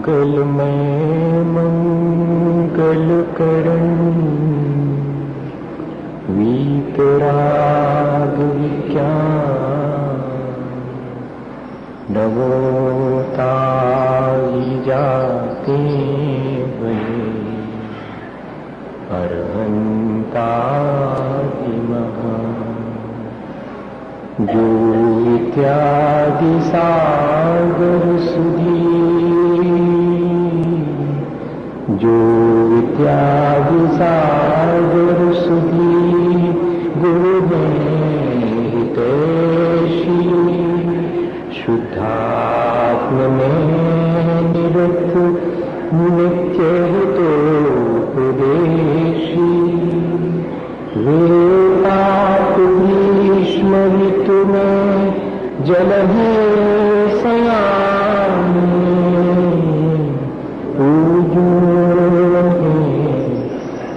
मंगलमय मंगल करण वीतराग विज्ञान नवोताई जाते बने अरहंतादि महान जो इत्यादि सागर सुधी जो इत्यादि सागर सुधी गुरु हितैषी शुद्धात्म में निरत नित्य हितोपदेशी वेदात भीष्म ऋतु में जल है सयानी पूजो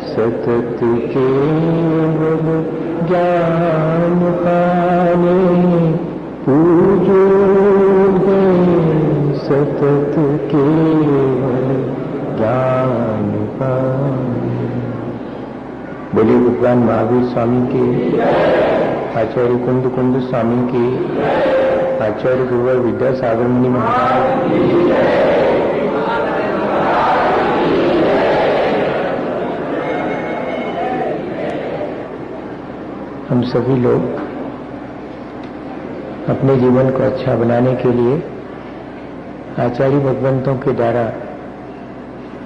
सतत केवल ज्ञान पाने पूजो सतत केवल ज्ञान पाने। बोलिए भगवान महावीर स्वामी के, आचार्य कुंद कुंद स्वामी के, आचार्य गुरुवर विद्यासागर मुनि महाराज। हम सभी लोग अपने जीवन को अच्छा बनाने के लिए आचार्य भगवंतों के द्वारा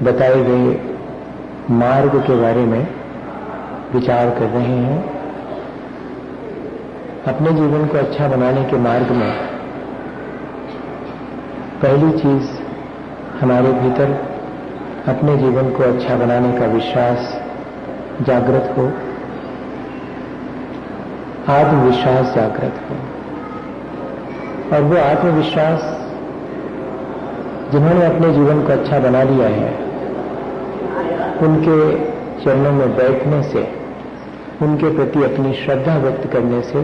बताए गए मार्ग के बारे में विचार कर रहे हैं। अपने जीवन को अच्छा बनाने के मार्ग में पहली चीज हमारे भीतर अपने जीवन को अच्छा बनाने का विश्वास जागृत हो, आत्मविश्वास जागृत हो। और वो आत्मविश्वास जिन्होंने अपने जीवन को अच्छा बना लिया है, उनके चरणों में बैठने से, उनके प्रति अपनी श्रद्धा व्यक्त करने से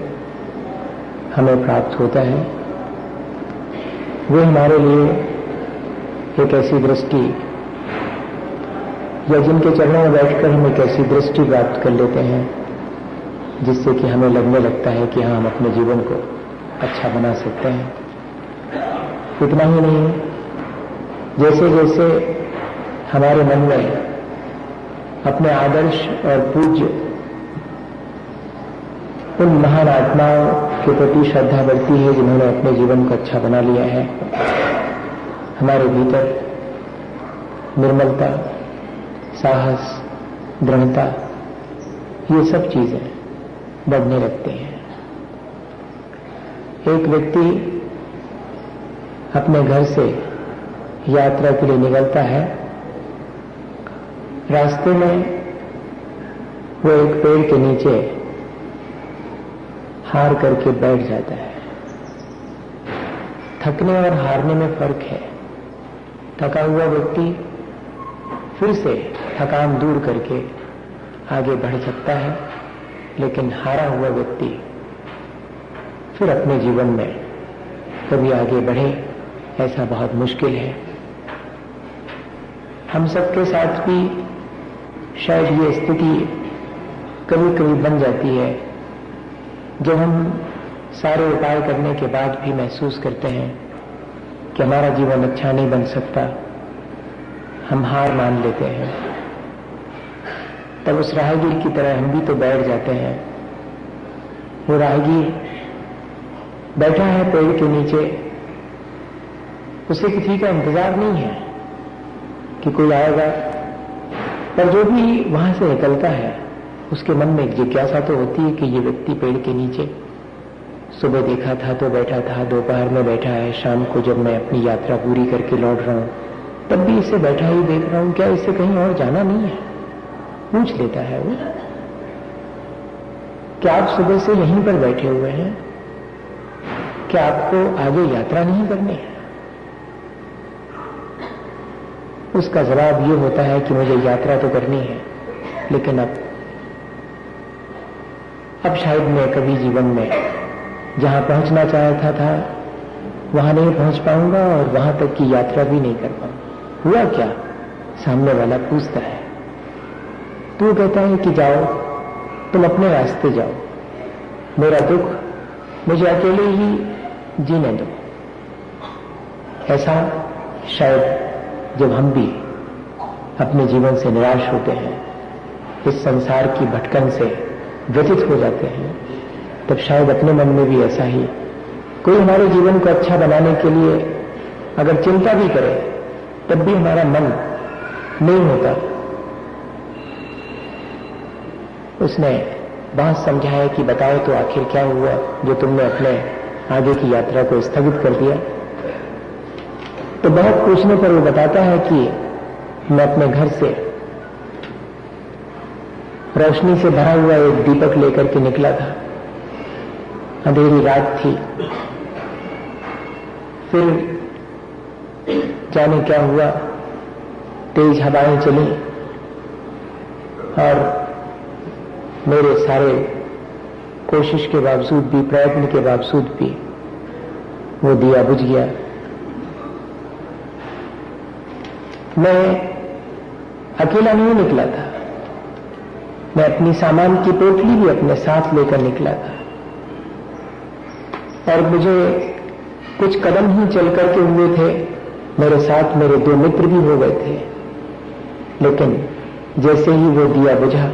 हमें प्राप्त होता है। वे हमारे लिए एक ऐसी दृष्टि, या जिनके चरणों में बैठकर हम एक ऐसी दृष्टि प्राप्त कर लेते हैं जिससे कि हमें लगने लगता है कि हाँ, हम अपने जीवन को अच्छा बना सकते हैं। इतना ही नहीं, जैसे जैसे हमारे मन में अपने आदर्श और पूज्य उन महान आत्माओं के प्रति श्रद्धा बढ़ती है जिन्होंने अपने जीवन को अच्छा बना लिया है, हमारे भीतर निर्मलता, साहस, दृढ़ता, ये सब चीजें बढ़ने लगती हैं। एक व्यक्ति अपने घर से यात्रा के लिए निकलता है। रास्ते में वो एक पेड़ के नीचे हार करके बैठ जाता है। थकने और हारने में फर्क है। थका हुआ व्यक्ति फिर से थकान दूर करके आगे बढ़ सकता है, लेकिन हारा हुआ व्यक्ति फिर अपने जीवन में कभी आगे बढ़े, ऐसा बहुत मुश्किल है। हम सबके साथ भी शायद ये स्थिति कभी कभी बन जाती है, जब हम सारे उपाय करने के बाद भी महसूस करते हैं कि हमारा जीवन अच्छा नहीं बन सकता, हम हार मान लेते हैं। तब उस राहगीर की तरह हम भी तो बैठ जाते हैं। वो राहगीर बैठा है पेड़ के नीचे, उसे किसी का इंतजार नहीं है कि कोई आएगा, पर जो भी वहां से निकलता है उसके मन में एक जिज्ञासा तो होती है कि ये व्यक्ति पेड़ के नीचे सुबह देखा था तो बैठा था, दोपहर में बैठा है, शाम को जब मैं अपनी यात्रा पूरी करके लौट रहा हूं तब भी इसे बैठा ही देख रहा हूं, क्या इसे कहीं और जाना नहीं है? पूछ लेता है वो, क्या आप सुबह से यहीं पर बैठे हुए हैं? क्या आपको आगे यात्रा नहीं करनी है? उसका जवाब ये होता है कि मुझे यात्रा तो करनी है, लेकिन अब शायद मैं कभी जीवन में जहां पहुंचना चाहता था वहां नहीं पहुंच पाऊंगा और वहां तक की यात्रा भी नहीं कर पाऊंगा। हुआ क्या? सामने वाला पूछता है। तू कहता है कि जाओ, तुम अपने रास्ते जाओ, मेरा दुख मुझे अकेले ही जीने दो। ऐसा शायद जब हम भी अपने जीवन से निराश होते हैं, इस संसार की भटकन से व्यथित हो जाते हैं, तब शायद अपने मन में भी ऐसा ही कोई हमारे जीवन को अच्छा बनाने के लिए अगर चिंता भी करे, तब भी हमारा मन नहीं होता। उसने बहुत समझाया कि बताओ तो आखिर क्या हुआ जो तुमने अपने आगे की यात्रा को स्थगित कर दिया। तो बहुत पूछने पर वो बताता है कि मैं अपने घर से रोशनी से भरा हुआ एक दीपक लेकर के निकला था। अंधेरी रात थी। फिर जाने क्या हुआ, तेज हवाएं चली और मेरे सारे कोशिश के बावजूद भी, प्रयत्न के बावजूद भी वो दिया बुझ गया। मैं अकेला नहीं निकला था, मैं अपनी सामान की पोटली भी अपने साथ लेकर निकला था और मुझे कुछ कदम ही चल करके हुए थे, मेरे साथ मेरे 2 मित्र भी हो गए थे। लेकिन जैसे ही वो दिया बुझा,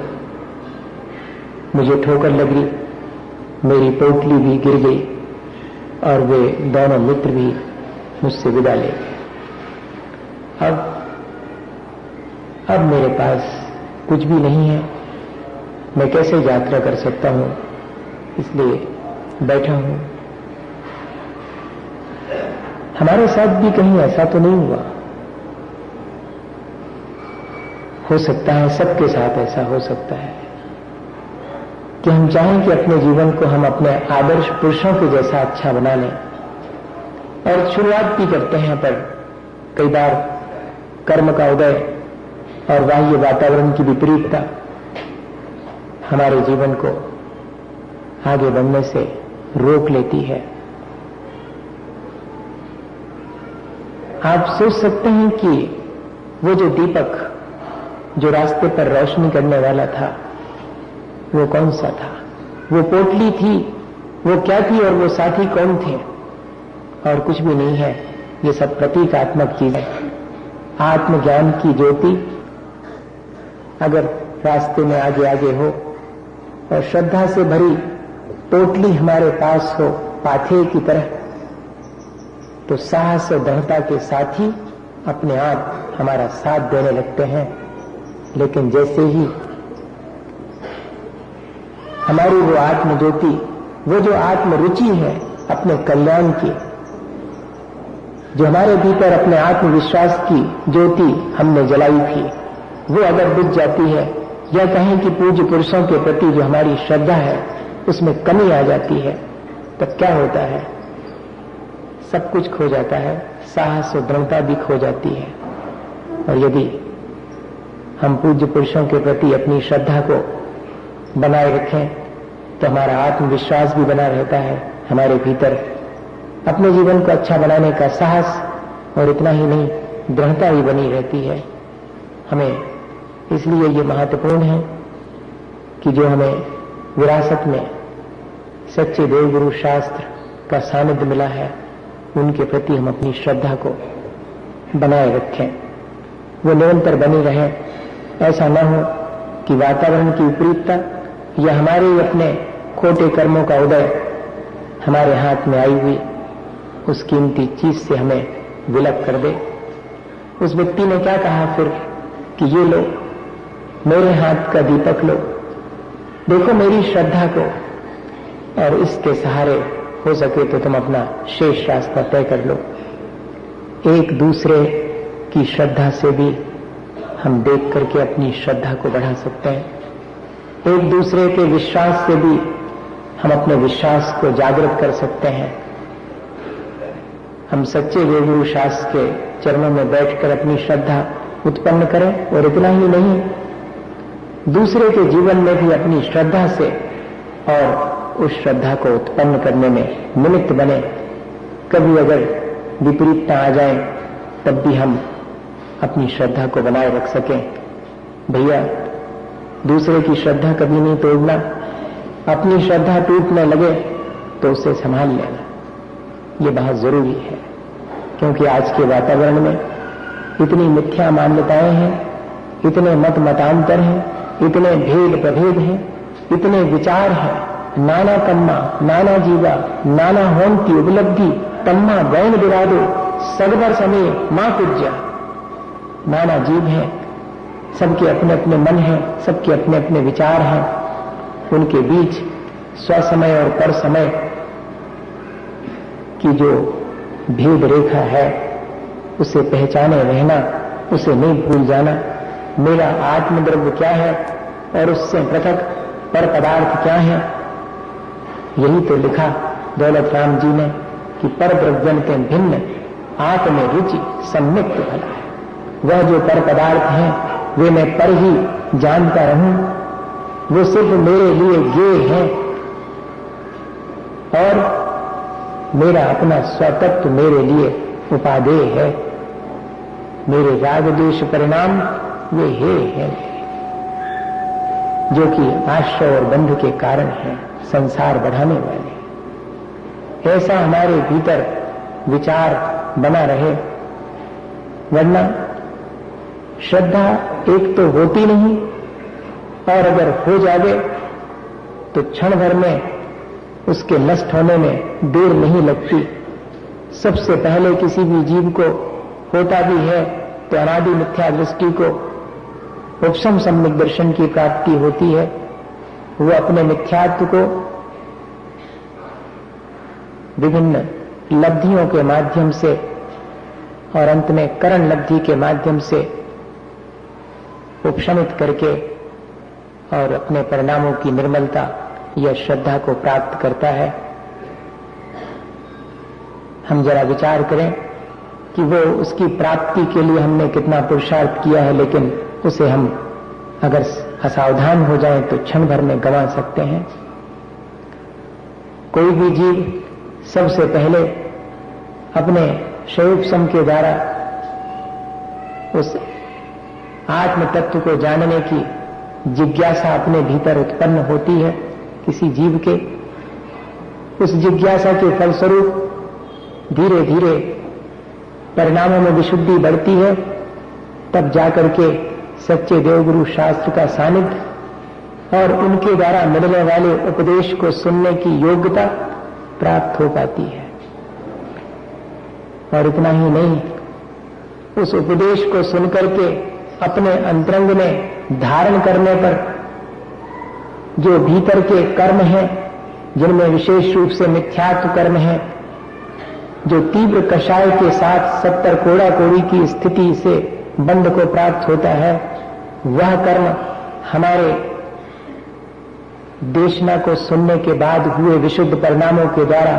मुझे ठोकर लगी, मेरी पोटली भी गिर गई और वे दोनों मित्र भी मुझसे विदा ले गए। अब मेरे पास कुछ भी नहीं है, मैं कैसे यात्रा कर सकता हूं, इसलिए बैठा हूं। हमारे साथ भी कहीं ऐसा तो नहीं हुआ? हो सकता है सबके साथ ऐसा हो सकता है कि हम चाहें कि अपने जीवन को हम अपने आदर्श पुरुषों के जैसा अच्छा बना लें और शुरुआत भी करते हैं, पर कई बार कर्म का उदय और बाह्य वातावरण की विपरीतता हमारे जीवन को आगे बढ़ने से रोक लेती है। आप सोच सकते हैं कि वो जो दीपक जो रास्ते पर रोशनी करने वाला था, वो कौन सा था? वो पोटली थी, वो क्या थी और वो साथी कौन थे? और कुछ भी नहीं है, ये सब प्रतीकात्मक चीज है। आत्मज्ञान की ज्योति अगर रास्ते में आगे आगे हो और श्रद्धा से भरी पोटली हमारे पास हो पाथे की तरह, तो साहस और दृढ़ता के साथ ही अपने आप हमारा साथ देने लगते हैं। लेकिन जैसे ही हमारी वो आत्म ज्योति, वो जो आत्म रुचि है अपने कल्याण की, जो हमारे भीतर अपने आत्मविश्वास की ज्योति हमने जलाई थी, वो अगर बुझ जाती है, या कहें कि पूज्य पुरुषों के प्रति जो हमारी श्रद्धा है उसमें कमी आ जाती है, तब क्या होता है? सब कुछ खो जाता है, साहस और दृढ़ता भी खो जाती है। और यदि हम पूज्य पुरुषों के प्रति अपनी श्रद्धा को बनाए रखें तो हमारा आत्मविश्वास भी बना रहता है, हमारे भीतर अपने जीवन को अच्छा बनाने का साहस, और इतना ही नहीं, दृढ़ता भी बनी रहती है। हमें इसलिए ये महत्वपूर्ण है कि जो हमें विरासत में सच्चे देवगुरु शास्त्र का सानिध्य मिला है, उनके प्रति हम अपनी श्रद्धा को बनाए रखें, वो निरंतर बनी रहे। ऐसा न हो कि वातावरण की विपरीतता या हमारे ही अपने खोटे कर्मों का उदय हमारे हाथ में आई हुई उस कीमती चीज से हमें विलप कर दे। उस व्यक्ति ने क्या कहा फिर कि ये लो मेरे हाथ का दीपक, लो, देखो मेरी श्रद्धा को, और इसके सहारे हो सके तो तुम अपना शेष रास्ता तय कर लो। एक दूसरे की श्रद्धा से भी हम देख करके अपनी श्रद्धा को बढ़ा सकते हैं। एक दूसरे के विश्वास से भी हम अपने विश्वास को जागृत कर सकते हैं। हम सच्चे देवगुरु शास्त्र के चरणों में बैठकर अपनी श्रद्धा उत्पन्न करें, और इतना ही नहीं, दूसरे के जीवन में भी अपनी श्रद्धा से और उस श्रद्धा को उत्पन्न करने में निमित्त बने। कभी अगर विपरीतता आ जाए तब भी हम अपनी श्रद्धा को बनाए रख सकें। भैया, दूसरे की श्रद्धा कभी नहीं तोड़ना। अपनी श्रद्धा टूटने लगे तो उसे संभाल लेना, ये बहुत जरूरी है। क्योंकि आज के वातावरण में इतनी मिथ्या मान्यताएं हैं, इतने मत मतांतर हैं, इतने भेद प्रभेद हैं, इतने विचार हैं, नाना तम्मा नाना जीवा नाना होंती उपलब्धि तम्मा गौण विरादो सगवर समय मां पूज्या। नाना जीव हैं, सबके अपने अपने मन हैं, सबके अपने अपने विचार हैं। उनके बीच स्वसमय और पर समय की जो भेद रेखा है उसे पहचाने रहना, उसे नहीं भूल जाना। मेरा आत्मद्रव्य क्या है और उससे पृथक पर पदार्थ क्या है, यही तो लिखा दौलत राम जी ने कि पर द्रव्यन के भिन्न आत्म रुचि सम्मिक्त भला है। वह जो पर पदार्थ हैं वे मैं पर ही जानता रहूं, वो सिर्फ मेरे लिए ज्ञेय हैं और मेरा अपना स्वतत्व मेरे लिए उपादेय है। मेरे राग द्वेष परिणाम वे हे हैं जो कि आश्रय और बंध के कारण हैं, संसार बढ़ाने वाले। ऐसा हमारे भीतर विचार बना रहे, वरना श्रद्धा एक तो होती नहीं और अगर हो जावे तो क्षण भर में उसके नष्ट होने में देर नहीं लगती। सबसे पहले किसी भी जीव को होता भी है तो अनादि मिथ्या दृष्टि को उपशम सम्यक दर्शन की प्राप्ति होती है। वो अपने मिथ्यात्व को विभिन्न लब्धियों के माध्यम से और अंत में करण लब्धि के माध्यम से उपशमित करके और अपने परिणामों की निर्मलता या श्रद्धा को प्राप्त करता है। हम जरा विचार करें कि वो उसकी प्राप्ति के लिए हमने कितना पुरुषार्थ किया है, लेकिन उसे हम अगर असावधान हो जाएं तो क्षण भर में गंवा सकते हैं। कोई भी जीव सबसे पहले अपने शयोपशम के द्वारा उस आत्म तत्व को जानने की जिज्ञासा अपने भीतर उत्पन्न होती है किसी जीव के। उस जिज्ञासा के फलस्वरूप धीरे धीरे परिणामों में विशुद्धि बढ़ती है, तब जाकर के सच्चे देवगुरु शास्त्र का सानिध्य और उनके द्वारा मिलने वाले उपदेश को सुनने की योग्यता प्राप्त हो पाती है। और इतना ही नहीं, उस उपदेश को सुनकर के अपने अंतरंग में धारण करने पर जो भीतर के कर्म हैं, जिनमें विशेष रूप से मिथ्यात्व कर्म है, जो तीव्र कषाय के साथ 70 कोड़ा कोड़ी की स्थिति से बंध को प्राप्त होता है, वह कर्म हमारे देशना को सुनने के बाद हुए विशुद्ध परिणामों के द्वारा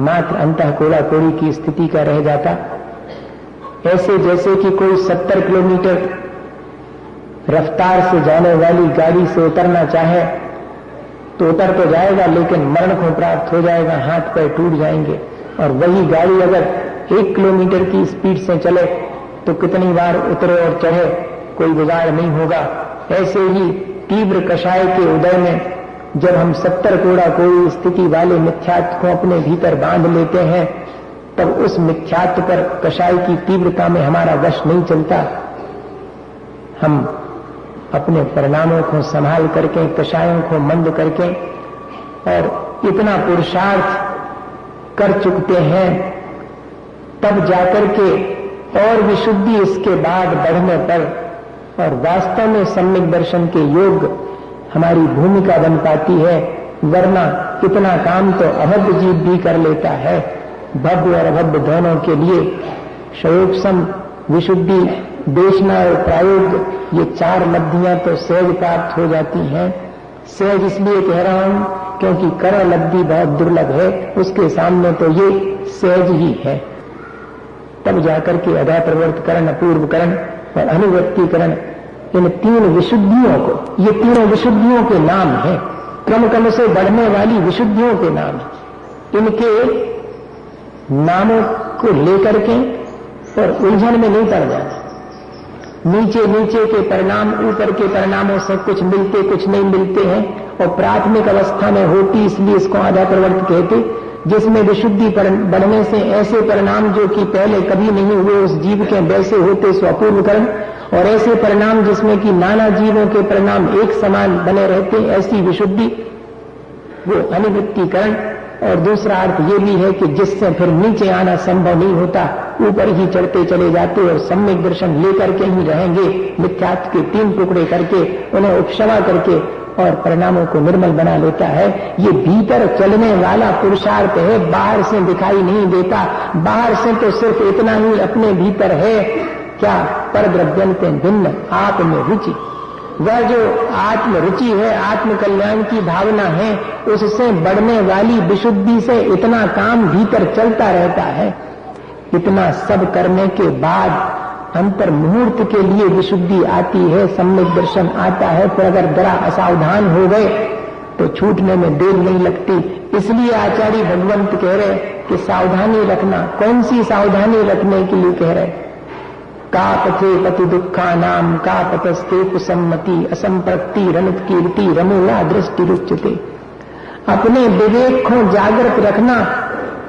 मात्र अंतः कोड़ा कोड़ी की स्थिति का रह जाता। ऐसे जैसे कि कोई 70 किलोमीटर रफ्तार से जाने वाली गाड़ी से उतरना चाहे तो उतर तो जाएगा, लेकिन मरण को प्राप्त हो जाएगा, हाथ पैर टूट जाएंगे। और वही गाड़ी अगर 1 किलोमीटर की स्पीड से चले तो कितनी बार उतरे और चढ़े कोई गुजार नहीं होगा। ऐसे ही तीव्र कषाय के उदय में जब हम 70 कोड़ा कोई स्थिति वाले मिथ्यात्व को अपने भीतर बांध लेते हैं, तब उस मिथ्यात्व पर कषाय की तीव्रता में हमारा वश नहीं चलता। हम अपने परिणामों को संभाल करके, कषायों को मंद करके और इतना पुरुषार्थ कर चुकते हैं, तब जाकर के और विशुद्धि इसके बाद बढ़ने पर और वास्तव में सम्यक दर्शन के योग हमारी भूमिका बन पाती है। वरना इतना काम तो अभद्र जीव भी कर लेता है। भव्य और अभद्र दोनों के लिए शयोपशम, विशुद्धि, देशना और प्रायोग, ये 4 लब्धियां तो सहज प्राप्त हो जाती हैं। सहज इसलिए कह रहा हूं क्योंकि करण लब्धि बहुत दुर्लभ है, उसके सामने तो ये सहज ही है। तब जाकर के अधा प्रवर्तकरण, अपूर्वकरण और अनुवृत्तिकरण, इन 3 विशुद्धियों को, ये तीनों विशुद्धियों के नाम हैं, क्रम क्रम से बढ़ने वाली विशुद्धियों के नाम हैं। इनके नामों को लेकर के और उलझन में नहीं पड़ जाना। नीचे नीचे के परिणाम ऊपर के परिणामों से कुछ मिलते कुछ नहीं मिलते हैं, और प्राथमिक अवस्था में होती, इसलिए इसको आधा प्रवृत्ति कहते, जिसमें विशुद्धि बढ़ने से ऐसे परिणाम जो कि पहले कभी नहीं हुए उस जीव के वैसे होते सो अपूर्वकरण, और ऐसे परिणाम जिसमें कि नाना जीवों के परिणाम एक समान बने रहते, ऐसी विशुद्धि, वो अनिवृत्तिकरण। और दूसरा अर्थ ये भी है कि जिससे फिर नीचे आना संभव नहीं होता, ऊपर ही चढ़ते चले जाते और सम्यक दर्शन लेकर के ही रहेंगे, मिथ्यात्व के 3 टुकड़े करके उन्हें उपक्षमा करके और परिणामों को निर्मल बना लेता है। ये भीतर चलने वाला पुरुषार्थ है, बाहर से दिखाई नहीं देता। बाहर से तो सिर्फ इतना ही अपने भीतर है, क्या पर द्रव्यन्ते भिन्न आप में रुचि, वह जो आत्म रुचि है, आत्म कल्याण की भावना है, उससे बढ़ने वाली विशुद्धि से इतना काम भीतर चलता रहता है। इतना सब करने के बाद अंतर मुहूर्त के लिए विशुद्धि आती है, सम्यक दर्शन आता है। फिर अगर जरा असावधान हो गए तो छूटने में देर नहीं लगती। इसलिए आचार्य भगवंत कह रहे कि सावधानी रखना। कौन सी सावधानी रखने के लिए कह रहे? का पथे पति दुखा नाम का पतस्ते कुसम्मति असंप्रति रनुत कीर्ति रमूला दृष्टि रुच्यते। अपने विवेक को जागृत रखना,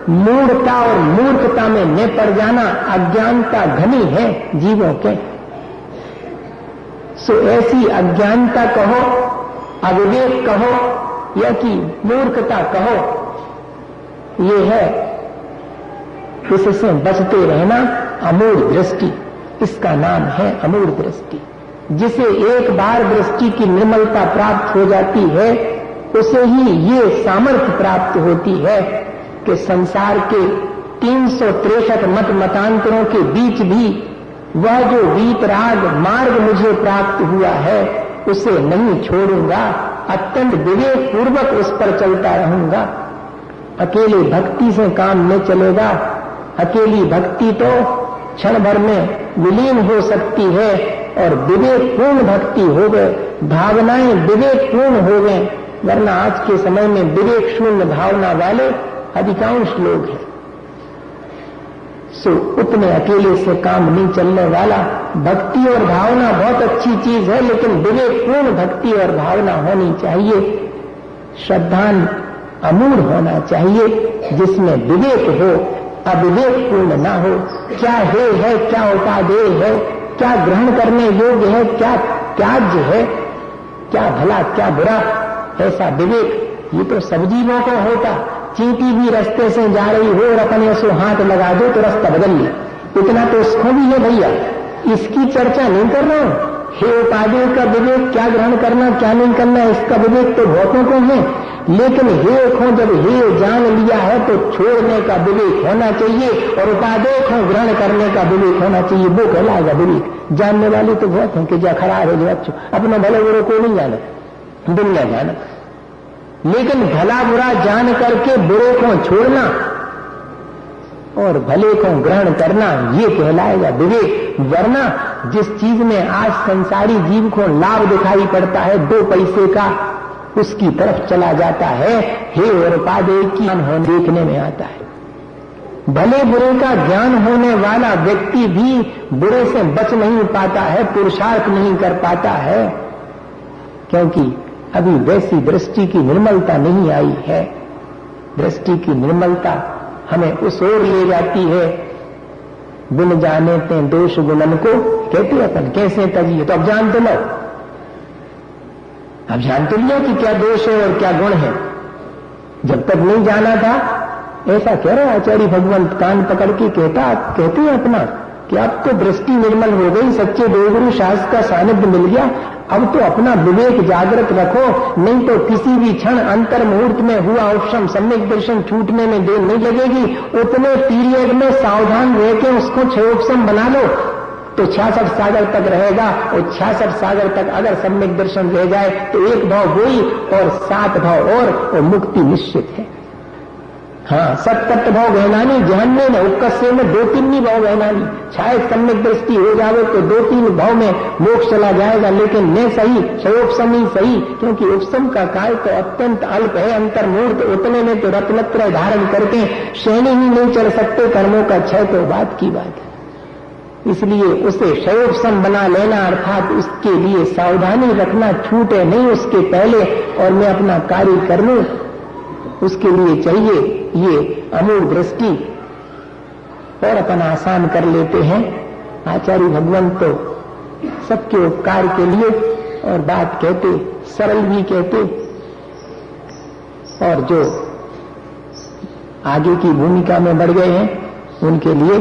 मूढ़ता और मूर्खता में न पड़ जाना। अज्ञानता घनी है जीवों के, सो ऐसी अज्ञानता कहो, अविवेक कहो या कि मूर्खता कहो, ये है इससे बचते रहना। अमूढ़ दृष्टि, इसका नाम है अमूढ़ दृष्टि। जिसे एक बार दृष्टि की निर्मलता प्राप्त हो जाती है, उसे ही ये सामर्थ्य प्राप्त होती है कि संसार के 363 मत मतांतरों के बीच भी वह जो वीतराग मार्ग मुझे प्राप्त हुआ है, उसे नहीं छोड़ूंगा। अत्यंत विवेक पूर्वक उस पर चलता रहूंगा। अकेले भक्ति से काम न चलेगा। अकेली भक्ति तो क्षण भर में विलीन हो सकती है, और विवेकपूर्ण भक्ति हो गए, भावनाएं विवेकपूर्ण हो गए। वरना आज के समय में विवेक शून्य भावना वाले अधिकांश लोग हैं। सो उतने अकेले से काम नहीं चलने वाला। भक्ति और भावना बहुत अच्छी चीज है, लेकिन विवेकपूर्ण भक्ति और भावना होनी चाहिए। श्रद्धान अमूढ़ होना चाहिए, जिसमें विवेक हो, अविवेकपूर्ण ना हो। क्या है क्या उपादेय है, क्या ग्रहण करने योग्य है, क्या त्याज्य है, क्या भला क्या बुरा, ऐसा विवेक ये तो सब जीवों को होता। चींटी भी रास्ते से जा रही हो और अपने से हाथ लगा दो तो रास्ता बदल ले, इतना तो उसको भी है भैया। इसकी चर्चा नहीं कर रहा हूं। हे उपादेय का विवेक, क्या ग्रहण करना क्या नहीं करना, इसका विवेक तो बहुतों को है। लेकिन हे को जब हे जान लिया है तो छोड़ने का विवेक होना चाहिए, और उपादेय को ग्रहण करने का विवेक होना चाहिए। वो कहलाएगा विवेक। जानने वाले तो बहुत हैं कि जो खराब है जो अच्छो, अपने भले बुरे को नहीं जाना, दुनिया जाना। लेकिन भला बुरा जान करके बुरे को छोड़ना और भले को ग्रहण करना, ये कहलाएगा विवेक। वरना जिस चीज में आज संसारी जीव को लाभ दिखाई पड़ता है 2 पैसे का, उसकी तरफ चला जाता है। हे और उपादेय की देखने में आता है। भले बुरे का ज्ञान होने वाला व्यक्ति भी बुरे से बच नहीं पाता है, पुरुषार्थ नहीं कर पाता है, क्योंकि अभी वैसी दृष्टि की निर्मलता नहीं आई है। दृष्टि की निर्मलता हमें उस ओर ले जाती है। बिन जाने ते दोष गुणन को कहते अपन कैसे तजिए, तो अब जान तो लो, अब जान तो लिया कि क्या दोष है और क्या गुण है। जब तक नहीं जाना था, ऐसा कह रहे आचार्य भगवंत कान पकड़ के कहते हैं अपना कि अब तो दृष्टि निर्मल हो गई, सच्चे देवगुरु शास्त्र का सानिध्य मिल गया, अब तो अपना विवेक जागृत रखो, नहीं तो किसी भी क्षण अंतर मुहूर्त में हुआ उपशम सम्यक दर्शन छूटने में देर नहीं लगेगी। उतने पीरियड में सावधान रह के उसको क्षयोपशम बना लो तो 66 सागर तक रहेगा, और 66 सागर तक अगर सम्यक दर्शन रह जाए तो 1 भाव वही और 7 भाव और मुक्ति निश्चित है। हाँ, 70 भाव गहनानी जहन्ने में उपकस्य में 2-3 भाव गहनानी, शायद सम्यक दृष्टि हो जावे तो 2-3 भाव में मोक्ष चला जाएगा, लेकिन न सही क्षयोपशम ही सही, क्योंकि उपशम का काल तो अत्यंत अल्प है। अंतर्मूर्त उतने में तो रत्नत्रय धारण करके श्रेणी ही नहीं चल सकते, कर्मों का क्षय तो बात की बात है। इसलिए उसे शयोपसम बना लेना, अर्थात उसके लिए सावधानी रखना, छूटे नहीं उसके पहले और मैं अपना कार्य कर लूं, उसके लिए चाहिए ये अमूल दृष्टि। और अपन आसान कर लेते हैं। आचार्य भगवंत तो सबके उपकार के लिए और बात कहते, सरल भी कहते, और जो आगे की भूमिका में बढ़ गए हैं उनके लिए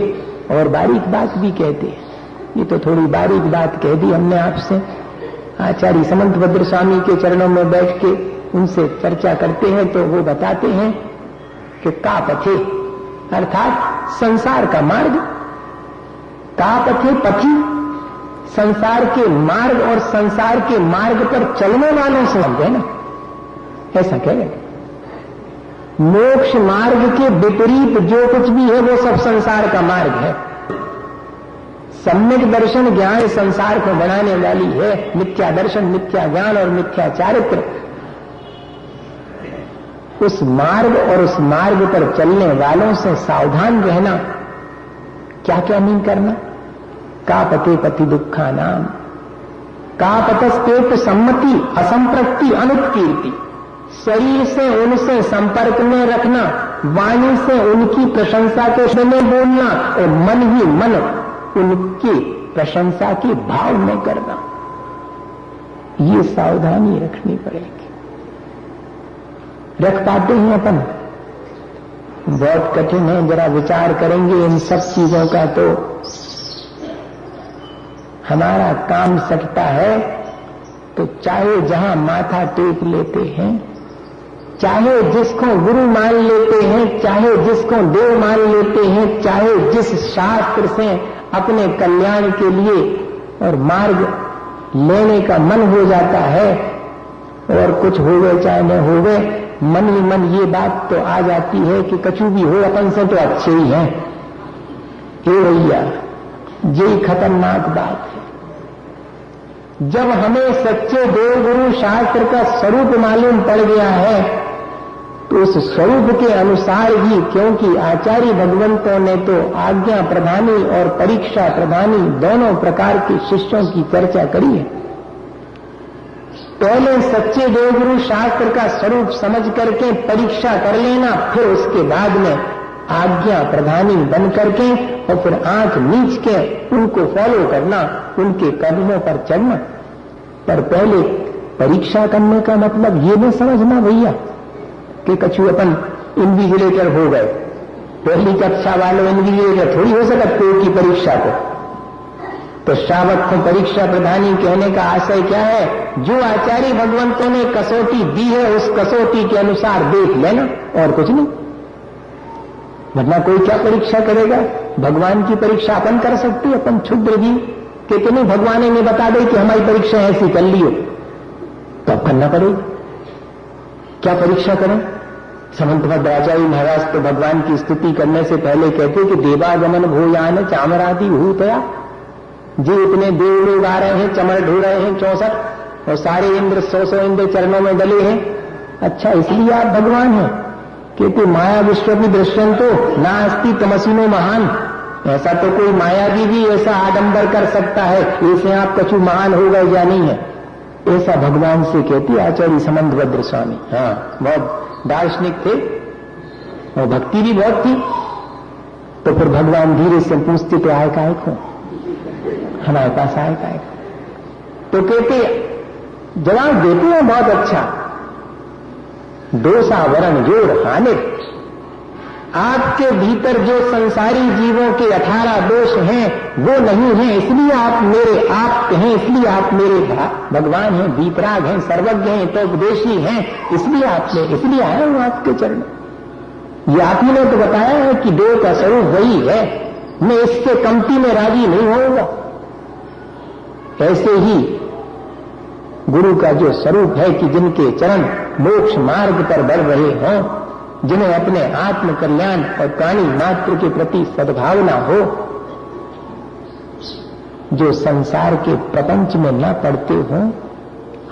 और बारीक बात भी कहते हैं। ये तो थोड़ी बारीक बात कह दी हमने आपसे। आचार्य समंतभद्र स्वामी के चरणों में बैठ के उनसे चर्चा करते हैं तो वो बताते हैं कि का पथे, अर्थात संसार का मार्ग, का पथे पथी, संसार के मार्ग और संसार के मार्ग पर चलने वालों से समझे ना, ऐसा कह रहे। मोक्ष मार्ग के विपरीत जो कुछ भी है वो सब संसार का मार्ग है। सम्यक दर्शन ज्ञान संसार को बनाने वाली है, मिथ्या दर्शन, मिथ्या ज्ञान और मिथ्या चारित्र। उस मार्ग और उस मार्ग पर चलने वालों से सावधान रहना। क्या क्या नहीं करना? का पते पति दुखा नाम, का पतस्तेत सम्मति असंप्रति अनुत्कीर्ति। शरीर से उनसे संपर्क में रखना, वाणी से उनकी प्रशंसा के शब्द में बोलना और मन ही मन उनकी प्रशंसा के भाव में करना, ये सावधानी रखनी पड़ेगी। रख पाते हैं अपन? बहुत कठिन है। जरा विचार करेंगे इन सब चीजों का तो हमारा काम सकता है। तो चाहे जहां माथा टेक लेते हैं, चाहे जिसको गुरु मान लेते हैं, चाहे जिसको देव मान लेते हैं, चाहे जिस शास्त्र से अपने कल्याण के लिए और मार्ग लेने का मन हो जाता है, और कुछ हो गए चाहे न हो गए, मन ही मन ये बात तो आ जाती है कि कछु भी हो अपन से तो अच्छे ही हैं। हे भैया, यही खतरनाक बात है। जब हमें सच्चे देव गुरु शास्त्र का स्वरूप मालूम पड़ गया है तो उस स्वरूप के अनुसार ही, क्योंकि आचार्य भगवंतों ने तो आज्ञा प्रदानी और परीक्षा प्रदानी दोनों प्रकार के शिष्यों की चर्चा करी है। पहले सच्चे देवगुरु शास्त्र का स्वरूप समझ करके परीक्षा कर लेना, फिर उसके बाद में आज्ञा प्रधानी बन करके और फिर आंख नीच के उनको फॉलो करना, उनके कदमों पर चलना। पर पहले परीक्षा करने का मतलब ये नहीं समझना भैया कि कछु अपन इन्विजिलेटर हो गए। पहली कक्षा वाले इन्विजिलेटर थोड़ी हो सकते की परीक्षा को। तो श्रावक को परीक्षा प्रधानी कहने का आशय क्या है? जो आचार्य भगवंतों ने कसौटी दी है उस कसौटी के अनुसार देख लेना, और कुछ नहीं। वरना कोई क्या परीक्षा करेगा? भगवान की परीक्षा अपन कर सकती, अपन क्षुद्र जी कितनी भगवान ने बता दे कि हमारी परीक्षा ऐसी कर लियो, तो अब करना पड़ेगा। क्या परीक्षा करें? समंतभद्र आचार्य महाराज तो भगवान की स्तुति करने से पहले कहते कि देवागमन भूयान चामरादि भूतया। जो इतने देव लोग आ रहे हैं, चमर ढो रहे हैं 64, और सारे इंद्र 100 इंद्र चरणों में डले हैं। अच्छा, इसलिए आप भगवान हैं? कहते माया विश्व की दृश्यं तो नास्ति तमसीनो महान। ऐसा तो कोई मायावी भी ऐसा आडंबर कर सकता है, ऐसे आप कछु महान हो गए या नहीं है? ऐसा भगवान से कहते आचार्य समंतभद्र स्वामी। हाँ, बहुत दार्शनिक थे और भक्ति भी बहुत थी। तो फिर भगवान धीरे से पूछते तो आए काहे को, हमारे पास आए काहे को? तो कहते जवाब देते हैं बहुत अच्छा। दोषा वरण जोड़ हानि। आपके भीतर जो संसारी जीवों के 18 दोष हैं वो नहीं है, इसलिए आप मेरे आप हैं, इसलिए आप मेरे भगवान हैं, दीपराग हैं, सर्वज्ञ हैं, तो उपदेशी हैं, इसलिए आया हूं आपके चरण। ये आप ही ने तो बताया है कि देव का स्वरूप वही है, मैं इससे कमती में राजी नहीं होऊंगा। ऐसे ही गुरु का जो स्वरूप है कि जिनके चरण मोक्ष मार्ग पर बढ़ रहे हों, जिन्हें अपने आत्म कल्याण और प्राणी मात्र के प्रति सद्भावना हो, जो संसार के प्रपंच में न पड़ते हों,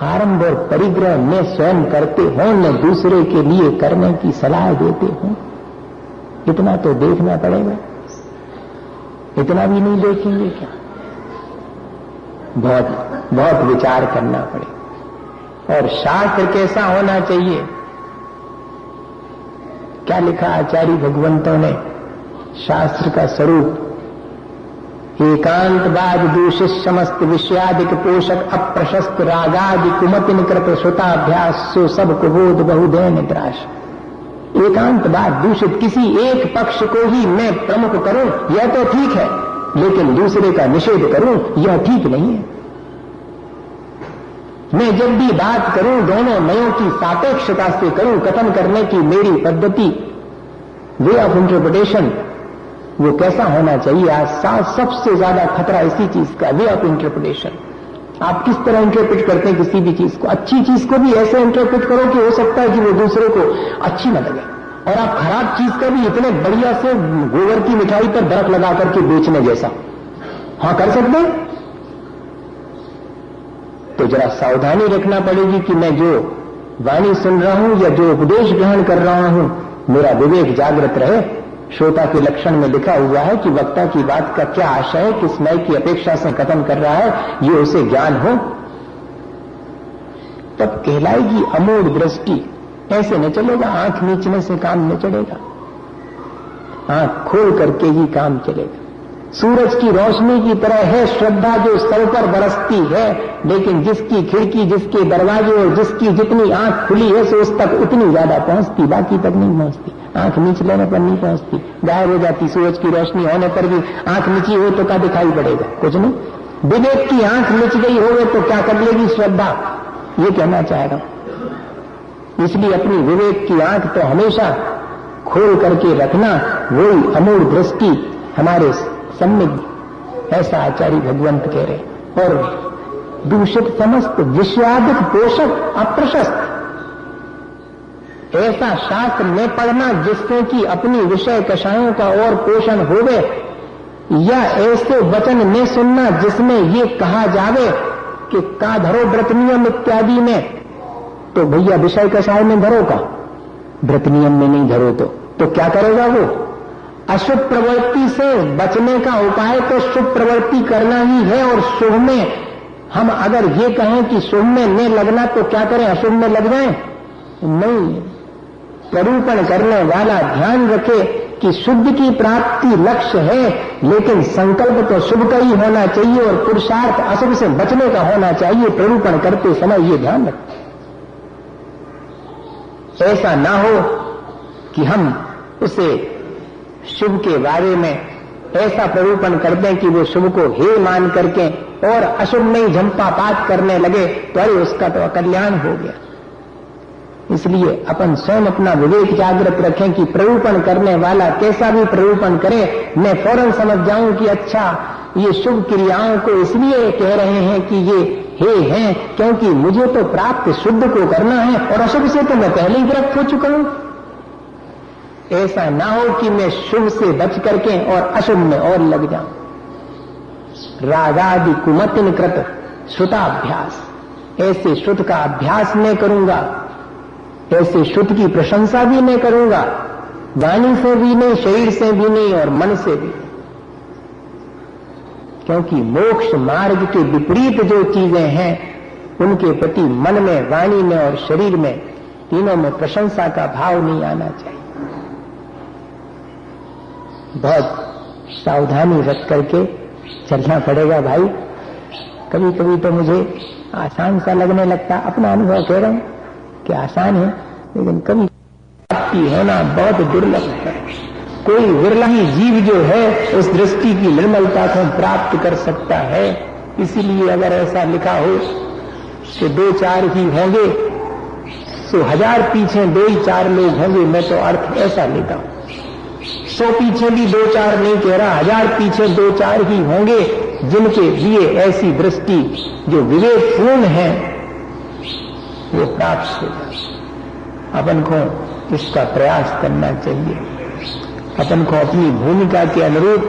आरंभ और परिग्रह में स्वयं करते हों, न दूसरे के लिए करने की सलाह देते हों, इतना तो देखना पड़ेगा। इतना भी नहीं देखेंगे क्या? बहुत बहुत विचार करना पड़े। और शास्त्र कैसा होना चाहिए? क्या लिखा आचार्य भगवंतों ने? शास्त्र का स्वरूप एकांतवाद दूषित समस्त विषयादिक पोषक अप्रशस्त रागादि कुमतिन कृत श्रुताभ्यास सो सब कुबोध बहुदय निद्राश। एकांतवाद दूषित, किसी एक पक्ष को ही मैं प्रमुख करूं यह तो ठीक है, लेकिन दूसरे का निषेध करूं यह ठीक नहीं है। मैं जब भी बात करूं दोनों नयों की सापेक्षता से करूं। कथन करने की मेरी पद्धति, वे ऑफ इंटरप्रिटेशन, वो कैसा होना चाहिए? आज सबसे ज्यादा खतरा इसी चीज का, वे ऑफ इंटरप्रिटेशन। आप किस तरह इंटरप्रेट करते हैं किसी भी चीज को? अच्छी चीज को भी ऐसे इंटरप्रेट करो कि हो सकता है कि वो दूसरे को अच्छी न लगे, और आप खराब चीज का भी इतने बढ़िया से गोबर की मिठाई पर बर्फ लगा करके बेचने जैसा, हाँ कर सकते हैं? तो जरा सावधानी रखना पड़ेगी कि मैं जो वाणी सुन रहा हूं या जो उपदेश ग्रहण कर रहा हूं, मेरा विवेक जागृत रहे। श्रोता के लक्षण में लिखा हुआ है कि वक्ता की बात का क्या आशय है, किस नए की अपेक्षा से कथन कर रहा है, ये उसे ज्ञान हो, तब कहलाएगी अमूढ़ दृष्टि। ऐसे न चलेगा, आंख नीचने से काम न चलेगा, आंख खोल करके ही काम चलेगा। सूरज की रोशनी की तरह है श्रद्धा जो सर पर बरसती है, लेकिन जिसकी खिड़की, जिसके दरवाजे और जिसकी जितनी आंख खुली है सो उस तक उतनी ज्यादा पहुंचती, बाकी तक नहीं पहुंचती। आंख नीच लेने पर नहीं पहुंचती, गायब हो जाती। सूरज की रोशनी होने पर भी आंख नीची हो तो क्या दिखाई पड़ेगा? कुछ नहीं। विवेक की आंख नीच गई होवे तो क्या कर लेगी श्रद्धा? ये कहना चाह रहा हूं। इसलिए अपनी विवेक की आंख तो हमेशा खोल करके रखना, वही अमूढ़ दृष्टि हमारे सम्यक, ऐसा आचार्य भगवंत कह रहे। और दूषित समस्त विषयादिक पोषक अप्रशस्त, ऐसा शास्त्र में पढ़ना जिससे कि अपनी विषय कषायों का और पोषण होवे, या ऐसे वचन में सुनना जिसमें ये कहा जावे कि का धरो व्रत नियम इत्यादि में, तो भैया विषय कषाय में धरो का, व्रत नियम में नहीं धरो तो क्या करेगा वो? अशुभ प्रवृत्ति से बचने का उपाय तो शुभ प्रवृत्ति करना ही है। और शुभ में हम अगर ये कहें कि शुभ में न लगना तो क्या करें? अशुभ में लग जाए? नहीं। प्ररूपण करने वाला ध्यान रखे कि शुद्ध की प्राप्ति लक्ष्य है, लेकिन संकल्प तो शुभ का ही होना चाहिए और पुरुषार्थ अशुभ से बचने का होना चाहिए। प्ररूपण करते समय ये ध्यान रखें, ऐसा ना हो कि हम उसे शुभ के बारे में ऐसा प्ररूपण कर दें कि वो शुभ को हे मान करके और अशुभ में ही झंपापात करने लगे, तो अरे उसका तो अकल्याण हो गया। इसलिए अपन स्वयं अपना विवेक जागृत रखें कि प्ररूपण करने वाला कैसा भी प्ररूपण करे, मैं फौरन समझ जाऊं कि अच्छा ये शुभ क्रियाओं को इसलिए कह रहे हैं कि ये हे हैं क्योंकि मुझे तो प्राप्त शुद्ध को करना है और अशुभ से तो मैं पहले ही विरक्त हो चुका हूं। ऐसा ना हो कि मैं शुभ से बच करके और अशुभ में और लग जाऊं। रागादि कुमतिन कृत श्रुताभ्यास, ऐसे श्रुत का अभ्यास मैं करूंगा, ऐसे श्रुत की प्रशंसा भी मैं करूंगा, वाणी से भी नहीं, शरीर से भी नहीं और मन से भी नहीं। क्योंकि मोक्ष मार्ग के विपरीत जो चीजें हैं उनके प्रति मन में, वाणी में और शरीर में, तीनों में प्रशंसा का भाव नहीं आना चाहिए। बहुत सावधानी रख करके चलना पड़ेगा भाई। कभी कभी तो मुझे आसान सा लगने लगता, अपना अनुभव कह रहा हूं कि आसान है, लेकिन कभी प्राप्ति होना बहुत दुर्लभ है। कोई विरला ही जीव जो है उस दृष्टि की निर्मलता को प्राप्त कर सकता है। इसीलिए अगर ऐसा लिखा हो कि 2-4 ही होंगे तो 1000 पीछे 2-4 लोग होंगे, मैं तो अर्थ ऐसा लेता हूं। 100 पीछे भी 2-4 नहीं कह रहा, 1000 पीछे 2-4 ही होंगे जिनके लिए ऐसी दृष्टि जो विवेकपूर्ण है वो प्राप्त हो जाए। अपन को इसका प्रयास करना चाहिए। अपन को अपनी भूमिका के अनुरूप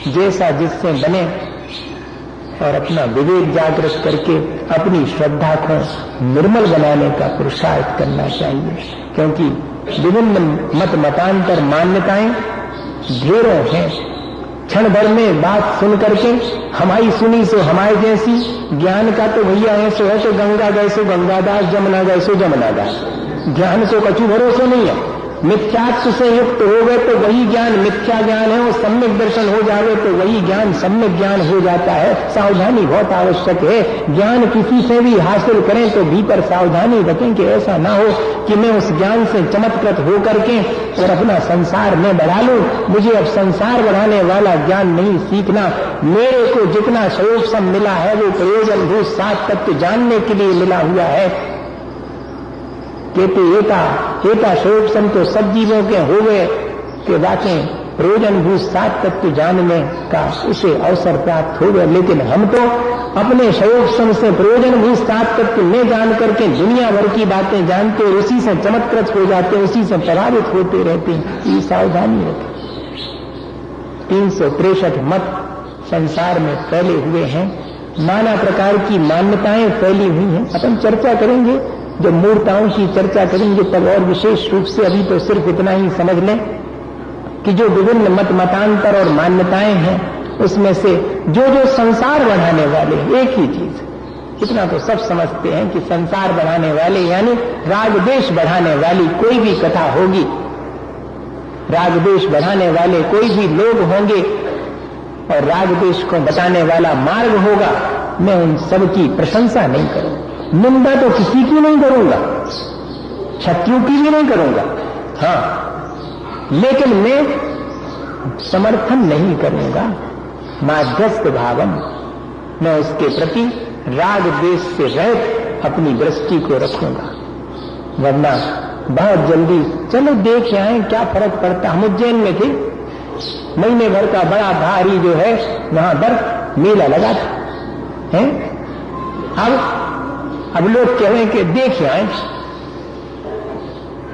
जैसा जिससे बने और अपना विवेक जागृत करके अपनी श्रद्धा को निर्मल बनाने का पुरुषार्थ करना चाहिए। क्योंकि विभिन्न मत मतांतर मान्यताएं ढेरों हैं, क्षण भर में बात सुन करके हमारी सुनी सो हमारे जैसी, ज्ञान का तो भैया ऐसो है तो गंगा गए सो गंगादास, जमुना गए सो जमुनादास। ज्ञान को कछु भरोसा नहीं है। मिथ्यात्व से युक्त हो गए तो वही ज्ञान मिथ्या ज्ञान है, वो सम्यक दर्शन हो जावे तो वही ज्ञान सम्यक ज्ञान हो जाता है। सावधानी बहुत आवश्यक है। ज्ञान किसी से भी हासिल करें तो भीतर सावधानी रखें कि ऐसा ना हो कि मैं उस ज्ञान से चमत्कृत हो करके और अपना संसार में बढ़ा लूं। मुझे अब संसार बढ़ाने वाला ज्ञान नहीं सीखना। मेरे को जितना सहयोग सम मिला है वो प्रयोजनभूत सात तत्व जानने के लिए मिला हुआ है। कहते एता शोभसम तो सब जीवों के हो गए कि वाकई प्रयोजनभूत सात तत्व जानने का उसे अवसर प्राप्त हो गया। लेकिन हम तो अपने शोभसम से प्रयोजनभूत सात तत्व में जान करके दुनिया भर की बातें जानते, उसी से चमत्कृत हो जाते, उसी से प्रभावित होते रहते हैं। ये सावधानी रखें। 363 मत संसार में फैले हुए हैं, नाना प्रकार की मान्यताएं फैली हुई हैं। अपन चर्चा करेंगे, जब मूर्ताओं की चर्चा करेंगे तब और विशेष रूप से। अभी तो सिर्फ इतना ही समझ लें कि जो विभिन्न मत मतांतर और मान्यताएं हैं उसमें से जो संसार बढ़ाने वाले, एक ही चीज इतना तो सब समझते हैं कि संसार बढ़ाने वाले यानी राग द्वेष बढ़ाने वाली कोई भी कथा होगी, राग द्वेष बढ़ाने वाले कोई भी लोग होंगे और राग द्वेष को बताने वाला मार्ग होगा, मैं उन सब की प्रशंसा नहीं करूंगा। निंदा तो किसी की नहीं करूंगा, शत्रुओं की भी नहीं करूंगा। हाँ, लेकिन मैं समर्थन नहीं करूंगा। माध्यस्थ भावम, मैं उसके प्रति राग द्वेष से रहित अपनी दृष्टि को रखूंगा। वरना बहुत जल्दी चलो देख आए, क्या फर्क पड़ता। हम उज्जैन में थे, महीने भर का बड़ा भारी जो है वहां बर्फ मेला लगा था है। अब लोग कह रहे हैं कि देख आए।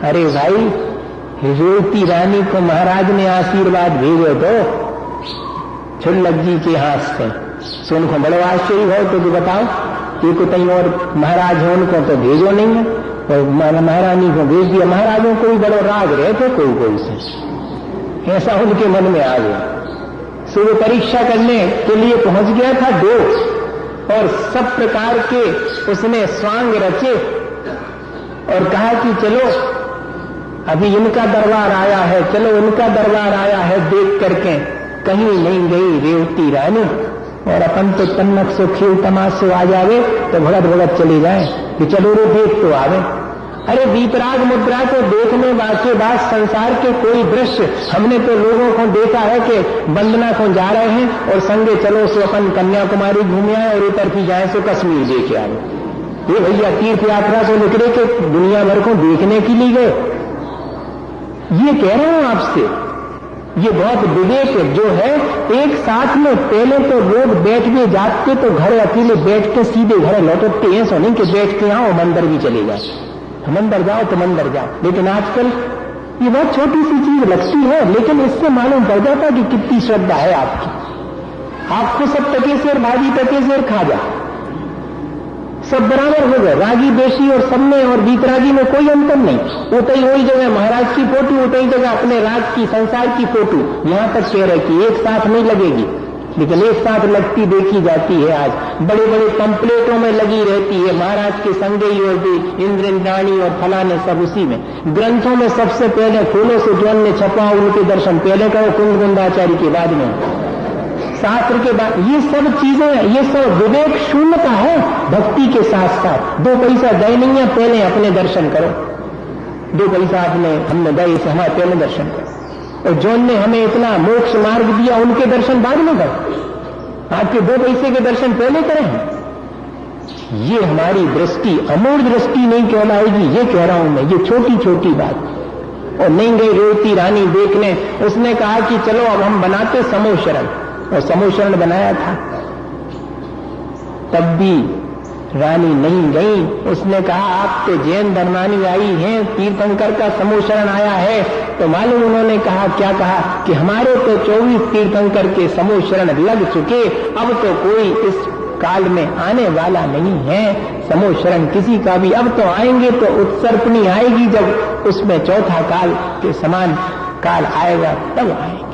अरे भाई, रेवती रानी को महाराज ने आशीर्वाद भेजे तो छुल्लक जी के हाथ से, सो उनको बड़ो आश्चर्य हो तो बताओ, ये को कहीं और महाराज है उनको तो भेजो नहीं है, और महारानी को भेज दिया। महाराजों को भी बड़ो राग रहे थे कोई से, ऐसा उनके मन में आ गया। सो वो परीक्षा करने के लिए पहुंच गया था 2 और सब प्रकार के उसने स्वांग रचे और कहा कि चलो अभी इनका दरबार आया है, चलो इनका दरबार आया है। देख करके कहीं नहीं गई रेवती रानी, और अपन तो तन्नक से खेल तमाशे आ जावे तो भगत भगत चले जाए कि चलो रे देख तो आवे। अरे वीतराग मुद्रा को देखने के बाद संसार के कोई दृश्य, हमने तो लोगों को देखा है कि वंदना को जा रहे हैं और संगे चलो सो अपन कन्याकुमारी घूमे आए और उतर की जाए सो कश्मीर देखे आए। ये भैया तीर्थ यात्रा से निकले के दुनिया भर को देखने के लिए गए। ये कह रहा हूं आपसे, ये बहुत विवेक जो है। एक साथ में पहले तो लोग बैठ के जाते तो घर अकेले बैठ के सीधे घर लौटते हैं, सो नहीं कि बैठ के आओ मंदिर भी चले जाए, मंदिर जाओ तो मंदिर जाओ। लेकिन आजकल ये बहुत छोटी सी चीज लगती है, लेकिन इससे मालूम पड़ जाता कि कितनी श्रद्धा है आपकी। आपको सब टके से भाजी, टके से खाजा सब बराबर हो गए, रागी बेशी और सब में और बीतरागी में कोई अंतर नहीं। उतई वही जगह महाराज की फोटो, उतई जगह अपने राज की संसार की फोटो। यहां तक कह रहे कि एक साथ नहीं लगेगी, लेकिन एक साथ लगती देखी जाती है। आज बड़े बड़े पंपलेटों में लगी रहती है, महाराज के संगई और भी इंद्राणी और फलाने सब उसी में। ग्रंथों में सबसे पहले फूलों से जो ने छपा उनके दर्शन पहले करो, कुंद कुंदाचार्य के बाद में, शास्त्र के बाद। ये सब चीजें, ये सब विवेक शून्यता है भक्ति के साथ साथ। 2 पैसा दे नहीं है, पहले अपने दर्शन करो। 2 पैसा हमने दे से हमारे पहले दर्शन करो, और जौन ने हमें इतना मोक्ष मार्ग दिया उनके दर्शन बाद में करो। आपके 2 पैसे के दर्शन पहले करें। ये हमारी दृष्टि अमूर्त दृष्टि नहीं कहलाएगी, ये कह रहा हूं मैं। ये छोटी छोटी बात। और नहीं गई रेवती रानी देखने, उसने कहा कि चलो अब हम बनाते समूह शरण, और समूह शरण बनाया था। तब भी रानी नहीं गई। उसने कहा आप तो जैन धर्मानी आई हैं, तीर्थंकर का समूह शरण आया है। तो मालूम उन्होंने कहा, क्या कहा कि हमारे तो 24 तीर्थंकर के समूह शरण लग चुके, अब तो कोई इस काल में आने वाला नहीं है समूह शरण किसी का भी। अब तो आएंगे तो उत्सर्पणी आएगी, जब उसमें चौथा काल के समान काल आएगा तब आएंगे।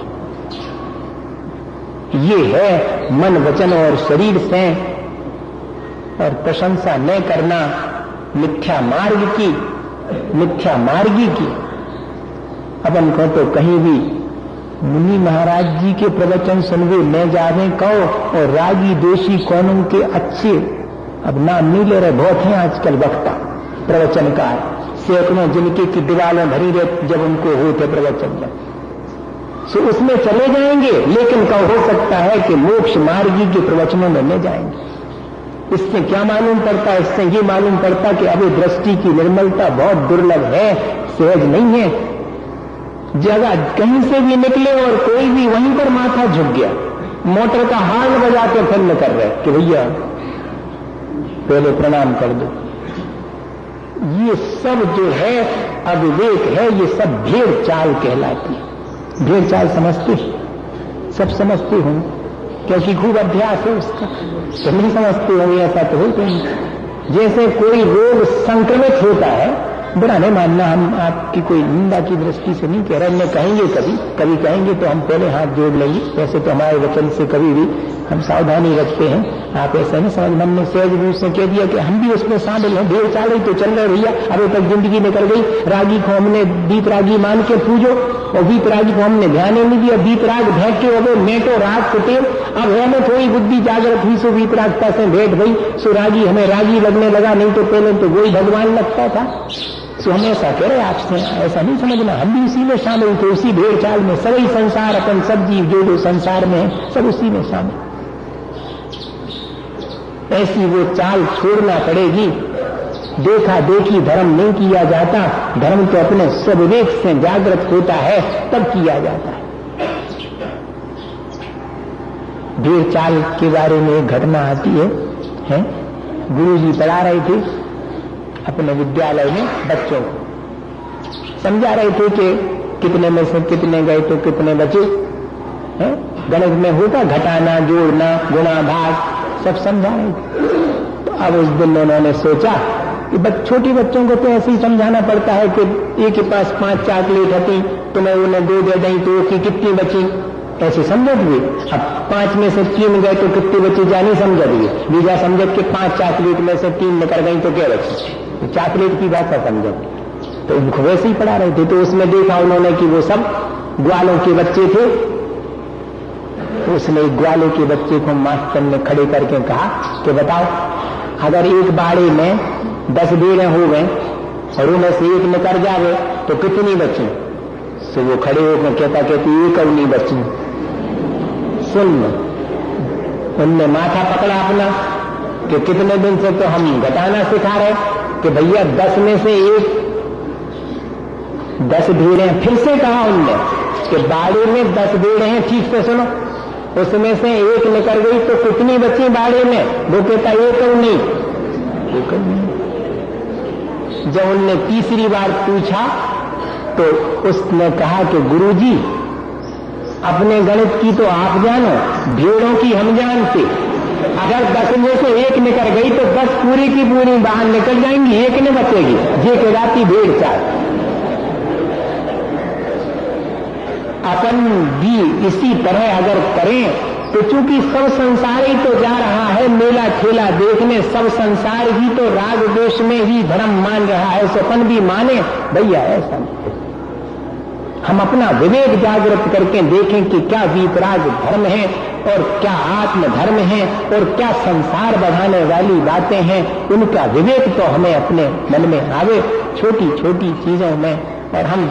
ये है मन वचन और शरीर से। और प्रशंसा न करना मिथ्या मार्गी की। अपन को तो कहीं भी मुनि महाराज जी के प्रवचन सुनवे न जावे कहो, और रागी दोषी कौनों के अच्छे, अब नाम नहीं ले रहे, बहुत हैं आजकल वक्ता प्रवचनकार, सैकड़ों जिनके की दीवारें भरी रहे जब उनको होते प्रवचन में, सो उसमें चले जाएंगे, लेकिन कब हो सकता है कि मोक्ष मार्गी के प्रवचनों में न जाएंगे। इससे क्या मालूम पड़ता है? इससे ये मालूम पड़ता कि अभी दृष्टि की निर्मलता बहुत दुर्लभ है, सहज नहीं है। जगह कहीं से भी निकले और कोई भी वहीं पर माथा झुक गया, मोटर का हॉर्न बजाते फिल्म कर रहे कि भैया पहले प्रणाम कर दो। ये सब जो है अविवेक है, ये सब भेड़ चाल कहलाती है। भेड़ चाल समझते, सब समझते हों क्योंकि खूब अभ्यास है उसका, तो नहीं समझते होंगे ऐसा तो होता नहीं। जैसे कोई रोग संक्रमित होता है, बुरा नहीं मानना, हम आपकी कोई निंदा की दृष्टि से नहीं कह रहे, मैं कहेंगे कभी कहेंगे तो हम पहले हाथ जोड़ लेंगे। वैसे तो हमारे वचन से कभी भी हम सावधानी रखते हैं, आप ऐसा नहीं समझ। हमने सहज भी उसने कह दिया कि हम भी उसमें शामिल हैं, भेड़ चाल तो चल रहे भैया, अभी तक जिंदगी निकल गई। रागी को हमने बीत रागी मान के पूजो, और बीत रागी को हमने ध्यान नहीं दिया, बीत राग भेंट के हो गए मेटो रात कुटे। अब हमें थोड़ी बुद्धि जागृत हुई, सो बीत रागता से भेंट भई, सो रागी हमें रागी लगने लगा, नहीं तो पहले तो वही भगवान लगता था। सो हम ऐसा कह रहे आपसे, ऐसा नहीं समझना, हम भी उसी में शामिल थे, उसी भेड़ चाल में। सभी संसार अपन सब जीव जो संसार में है सब उसी में शामिल। ऐसी वो चाल छोड़ना पड़ेगी। देखा देखी धर्म नहीं किया जाता, धर्म तो अपने स्वविवेक से जागृत होता है तब किया जाता है। भेड़ चाल के बारे में एक घटना आती है? गुरुजी पढ़ा रहे थे अपने विद्यालय में बच्चों को, समझा रहे थे कि कितने में से कितने गए तो कितने बचे हैं। गणित में होता घटाना, जोड़ना, गुणा, भाग सब समझा रहे थे। तो अब उस दिन उन्होंने सोचा कि छोटे बच्चों को तो ऐसे ही समझाना पड़ता है कि एक के पास 5 चॉकलेट हती तो मैं उन्हें 2 दे दी तो उसकी कितनी बची, ऐसे समझ हुए। अब 5 में से 3 गए तो कितनी बची जानी समझ दिए, बीजा समझ के 5 चॉकलेट में से 3 निकल गई तो क्या बची, चॉकलेट की भाषा समझो। तो उनको वैसे ही पढ़ा रहे थे। तो उसमें देखा उन्होंने कि वो सब ग्वालों के बच्चे थे। तो उसने ग्वालों के बच्चे को मास्टर ने खड़े करके कहा कि बताओ, अगर एक बाड़े में 10 भेड़ें हो गए और उनमें से एक निकल जावे तो कितनी बची? तो वो खड़े होकर कहती एक और नहीं बची। सुन, उनने माथा पकड़ा अपना कि कितने दिन से तो हम घटाना सिखा रहे कि भैया 10 में से एक 10 भेड़ें। फिर से कहा उनने कि बाड़े में 10 भेड़ें हैं, ठीक से सुनो, उसमें से एक निकल गई तो कितनी बची बाड़े में? वो कहता एक और नहीं, एक और नहीं। जब उनने तीसरी बार पूछा तो उसने कहा कि गुरुजी अपने गणित की तो आप जानो, भेड़ों की हम जानते। अगर 10 में से एक निकल गई तो 10 पूरी की पूरी बाहर निकल जाएंगी, एक न बचेगी। ये कहलाती भेड़ चाल। अपन भी इसी तरह अगर करें तो चूंकि सब संसार ही तो जा रहा है मेला ठेला देखने, सब संसार ही तो राग द्वेष में ही धर्म मान रहा है, सो अपन भी माने भैया ऐसा नहीं। हम अपना विवेक जागृत करके देखें कि क्या वीतराग धर्म है और क्या आत्म धर्म है और क्या संसार बढ़ाने वाली बातें हैं। उनका विवेक तो हमें अपने मन में आवे छोटी छोटी चीजों में, और हम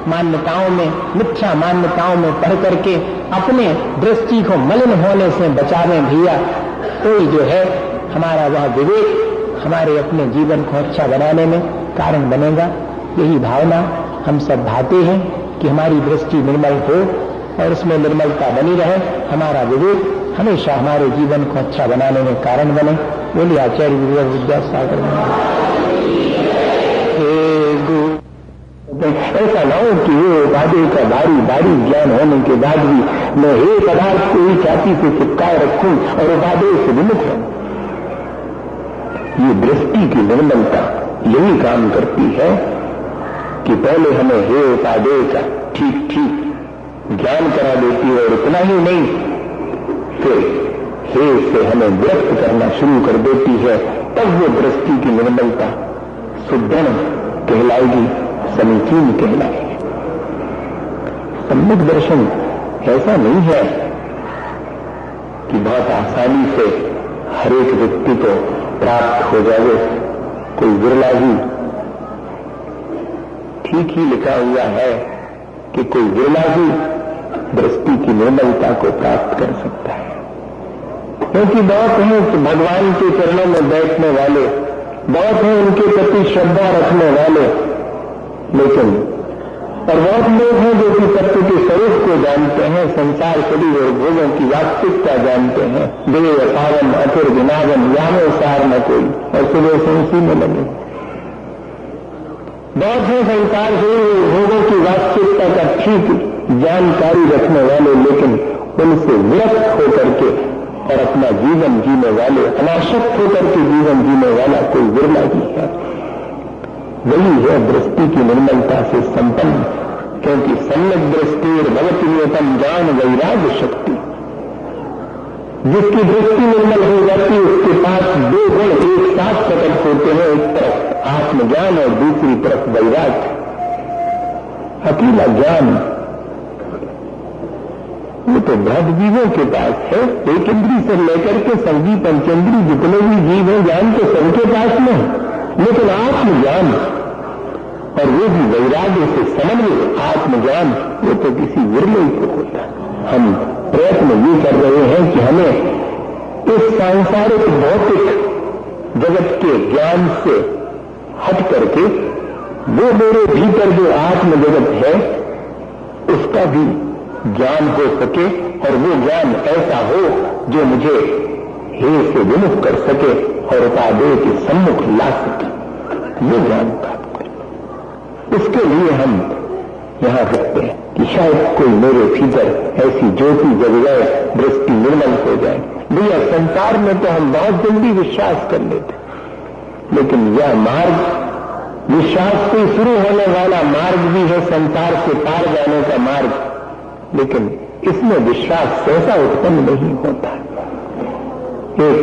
मान्यताओं में, मिथ्या मान्यताओं में पढ़ करके अपने दृष्टि को मलिन होने से बचावें भैया। तो जो है हमारा वह विवेक हमारे अपने जीवन को अच्छा बनाने में कारण बनेगा। यही भावना हम सब भाते हैं कि हमारी दृष्टि निर्मल हो और उसमें निर्मलता बनी रहे। हमारा विवेक हमेशा हमारे जीवन को अच्छा बनाने में कारण बने। बोलिए आचार्य विद्यासागर। ऐसा न हो कि वो उपाधि का भारी ज्ञान होने के बाद भी मैं एक पदार्थ को ही छाती से चिपकाए रखूं और उपाधि से विमुख हूं। ये दृष्टि की निर्मलता यही काम करती है कि पहले हमें हे उपादेय का ठीक ठीक ज्ञान करा देती है। और इतना ही नहीं, फिर हे से हमें व्यक्त करना शुरू कर देती है, तब वो दृष्टि की निर्मलता सुदृढ़ कहलाएगी, समीचीन कहलाएगी। सम्यक दर्शन ऐसा नहीं है कि बहुत आसानी से हर एक व्यक्ति को प्राप्त हो जाए। कोई विरला ही, ठीक ही लिखा हुआ है कि कोई विरला ही दृष्टि की निर्मलता को प्राप्त कर सकता है, क्योंकि बहुत हैं कि भगवान के चरणों में बैठने वाले, बहुत हैं उनके प्रति श्रद्धा रखने वाले, लेकिन और बहुत लोग हैं जो कि तत्व के स्वरूप को जानते हैं, संसार शरीर और भोगों की वास्तविकता जानते हैं। देव पावन अथुर विनावन यानो सार न कोई, और सुबह से उसी में लगे। बहुत हैं संसार शरीर भोगों की वास्तविकता का ठीक जानकारी रखने वाले, लेकिन उनसे विरक्त होकर के और अपना जीवन जीने वाले, अनासक्त होकर के जीवन जीने वाला कोई विरला ही है। वही है दृष्टि की निर्मलता से संपन्न, क्योंकि सम्यक दृष्टि और भगवती नियतम ज्ञान वैराग्य शक्ति, जिसकी दृष्टि निर्मल हो जाती है उसके पास दो गुण एक साथ प्रकट होते हैं, एक तरफ आत्मज्ञान और दूसरी तरफ वैराग्य। अकेला ज्ञान वो तो बहुत जीवों के पास है, एक इंद्री से लेकर के सभी पंचेंद्री जितने भी जीव हैं ज्ञान तो सबके पास में, लेकिन आत्मज्ञान और वो भी वैराग्य से समन्वित आत्मज्ञान वो तो किसी विरले को होता है। हम प्रयत्न ये कर रहे हैं कि हमें इस सांसारिक भौतिक जगत के ज्ञान से हट करके वो मेरे भीतर जो आत्म जगत है उसका भी ज्ञान हो सके, और वो ज्ञान ऐसा हो जो मुझे हे से विमुख कर सके और उपादेय के सम्मुख ला सके, वो ज्ञान प्राप्त करें। उसके लिए हम यहां रखते हैं कि शायद कोई मेरे भीतर ऐसी ज्योति जग जाए, दृष्टि निर्मल हो जाए। भैया संसार में तो हम बहुत जल्दी विश्वास कर लेते, लेकिन यह मार्ग विश्वास से शुरू होने वाला मार्ग भी है, संसार से पार जाने का मार्ग, लेकिन इसमें विश्वास सहसा उत्पन्न नहीं होता। एक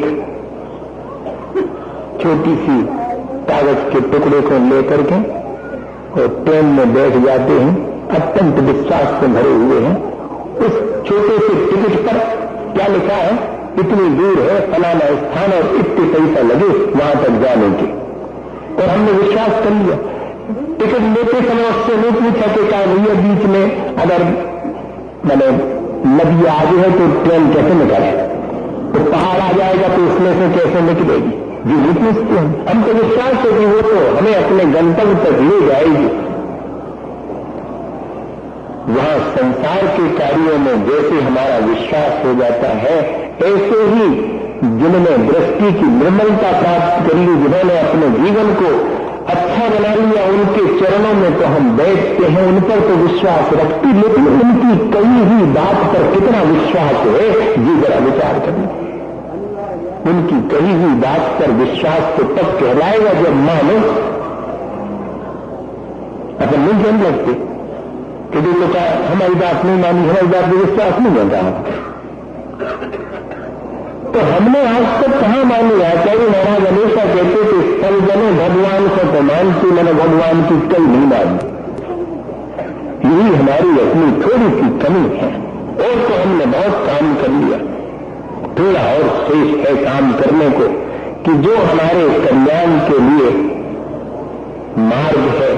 छोटी सी कागज के टुकड़े को लेकर के और ट्रेन में बैठ जाते हैं, अत्यंत विश्वास से भरे हुए हैं। उस छोटे से टिकट पर क्या लिखा है, इतनी दूर है फलाना स्थान और इतने पैसा लगे वहां तक जाने के, और हमने विश्वास कर लिया। टिकट लेते समय उससे नहीं पूछा कि क्या भैया बीच में अगर मैंने नदी आगे है तो ट्रेन कैसे निकले, तो पहाड़ आ जाएगा तो उसमें से कैसे निकलेगी, जो नहीं पूछते हैं। हमको विश्वास है कि वो तो हमें अपने गंतव्य तक ले जाएगी। वहां संसार के कार्यों में जैसे हमारा विश्वास हो जाता है, ऐसे ही जिन्होंने दृष्टि की निर्मलता प्राप्त कर ली, जिन्होंने अपने जीवन को अच्छा बना लिया, उनके चरणों में तो हम बैठते हैं, उन पर तो विश्वास रखती, लेकिन उनकी कई ही बात पर कितना विश्वास है ये जरा विचार करना। उनकी कही हुई बात पर विश्वास तो तब कहलाएगा जब मानो। अपन नहीं जान लगते कि देखो क्या हमारी बात नहीं मानी, हमारी बात पर विश्वास नहीं होता। तो हमने आज तक कहां मानी? आचार्य महाराज हमेशा कहते थे सब जने भगवान को तो मानती, मैंने भगवान की कई नहीं मानी। यही हमारी अपनी थोड़ी सी कमी है, और तो हमने बहुत काम कर लिया, थोड़ा और शेष है काम करने को, कि जो हमारे कल्याण के लिए मार्ग है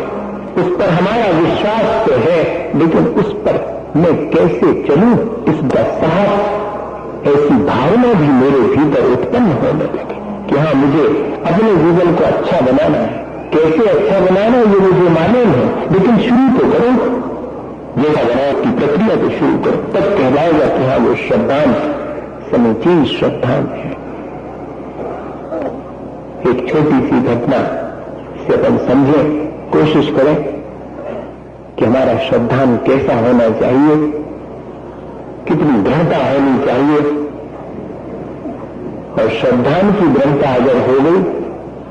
उस पर हमारा विश्वास तो है, लेकिन उस पर मैं कैसे चलूं इसका साथ ऐसी भावना भी मेरे भीतर उत्पन्न होने लगी कि हाँ मुझे अपने जीवन को अच्छा बनाना है। कैसे अच्छा बनाना है ये मुझे मालूम है, लेकिन शुरू तो करो, जैसा बनाने की प्रक्रिया तो शुरू करो, तब कहलाएगा कि हाँ वो श्रद्धांत समीचीन श्रद्धांत है। एक छोटी सी घटना से अपन समझें, कोशिश करें कि हमारा श्रद्धांत कैसा होना चाहिए, कितनी दृढ़ता होनी चाहिए, और श्रद्धांत की दृढ़ता अगर हो गई,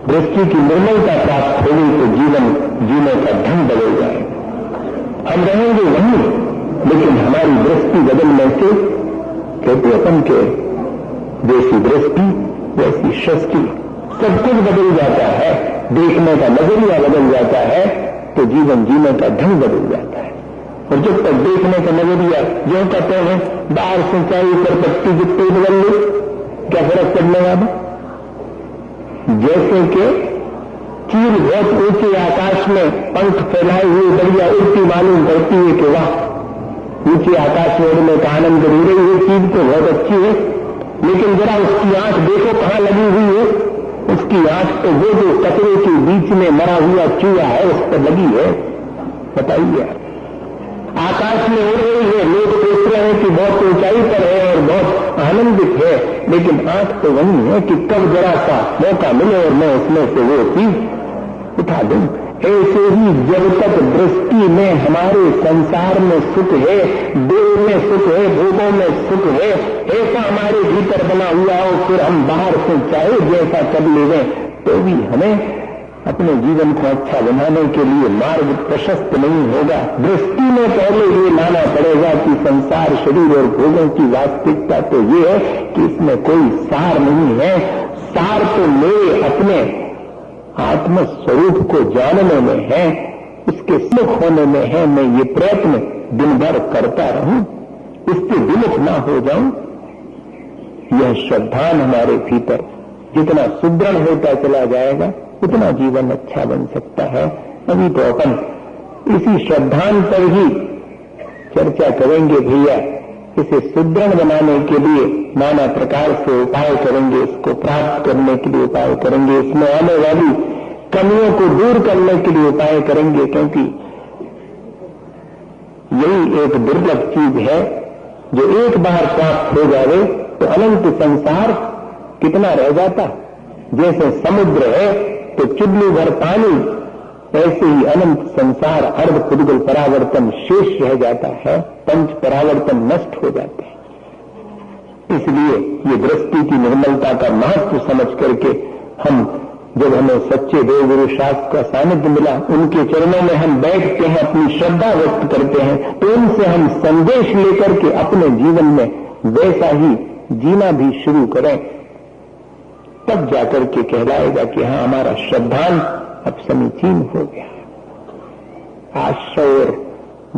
दृष्टि की निर्मलता प्राप्त हो गई, तो जीवन जीने का ढंग बदल जाएगा। हम रहेंगे वहीं, लेकिन हमारी दृष्टि बदलने से कहते अपन के जैसी दृष्टि वैसी सृष्टि, सब कुछ बदल जाता है, देखने का नजरिया बदल जाता है तो जीवन जीने का ढंग बदल जाता है। और जब तक देखने का नजरिया जो कहते हैं बाहर से चाहे ऊपर पत्ती जितनी बदल ली, क्या फर्क पड़ने वाला? जैसे कि चील बहुत ऊंचे आकाश में पंख फैलाए हुए बढ़िया उड़ती मालूम करती है कि वाह, ऊंचे आकाश में उड़ने का आनंद ले रही है, चीज तो बहुत अच्छी है, लेकिन जरा उसकी आंख देखो कहां लगी हुई है। उसकी आंख तो वो जो कचरे के बीच में मरा हुआ चूहा है उस पर लगी है। बताइए, आकाश में उड़ रही है, लोग सोच रहे हैं कि बहुत ऊंचाई पर है और बहुत आनंदित है, लेकिन आंख तो वही है कि कब जरा सा मौका मिले और मैं उसमें से वो चीज उठा दूं। ऐसे ही जब तक दृष्टि में हमारे संसार में सुख है, देह में सुख है, भोगों में सुख है, ऐसा हमारे भीतर बना हुआ हो, फिर हम बाहर से चाहे जैसा कर लें तो भी हमें अपने जीवन को अच्छा बनाने के लिए मार्ग प्रशस्त नहीं होगा। दृष्टि में पहले ये मानना पड़ेगा कि संसार, शरीर और भोगों की वास्तविकता तो ये है कि इसमें कोई सार नहीं है। सार तो मेरे अपने आत्म स्वरूप को जानने में है, उसके सुख होने में है। मैं ये प्रयत्न दिन भर करता रहूं, इसके विमुख ना हो जाऊं। यह श्रद्धान हमारे भीतर जितना सुदृढ़ होता चला जाएगा उतना जीवन अच्छा बन सकता है। अभी तो अपन इसी श्रद्धान पर ही चर्चा करेंगे भैया। इसे सुदृढ़ बनाने के लिए नाना प्रकार से उपाय करेंगे, इसको प्राप्त करने के लिए उपाय करेंगे, इसमें आने वाली कमियों को दूर करने के लिए उपाय करेंगे, क्योंकि यही एक दुर्लभ चीज है जो एक बार प्राप्त हो जाए तो अनंत संसार कितना रह जाता। जैसे समुद्र है तो चुल्लू भर पानी, ऐसे ही अनंत संसार अर्ध पुद्गल परावर्तन शेष रह जाता है, पंच परावर्तन नष्ट हो जाते हैं। इसलिए ये दृष्टि की निर्मलता का महत्व समझ करके हम, जब हमें सच्चे देवगुरु शास्त्र का सानिध्य मिला, उनके चरणों में हम बैठते हैं, अपनी श्रद्धा व्यक्त करते हैं, तो उनसे हम संदेश लेकर के अपने जीवन में वैसा ही जीना भी शुरू करें, तब जाकर के कहलाएगा कि हाँ, हमारा श्रद्धान अब समीचीन हो गया। आश्रय और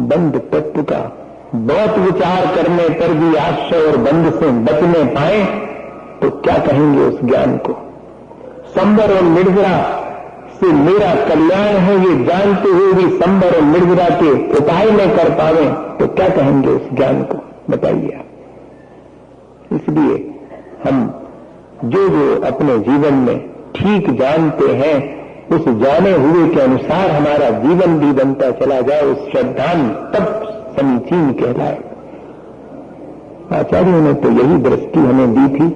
बंध तत्व का बहुत विचार करने पर भी आश्रय और बंध से बचने पाए तो क्या कहेंगे उस ज्ञान को। संबर और निर्जरा से मेरा कल्याण है ये जानते हुए भी संबर और निर्जरा के उपाय न कर पावे तो क्या कहेंगे उस ज्ञान को, बताइए आप। इसलिए हम जो अपने जीवन में ठीक जानते हैं उस जाने हुए के अनुसार हमारा जीवन भी बनता चला जाए, उस श्रद्धान तब समीचीन कहलाए। आचार्यों ने तो यही दृष्टि हमें दी थी।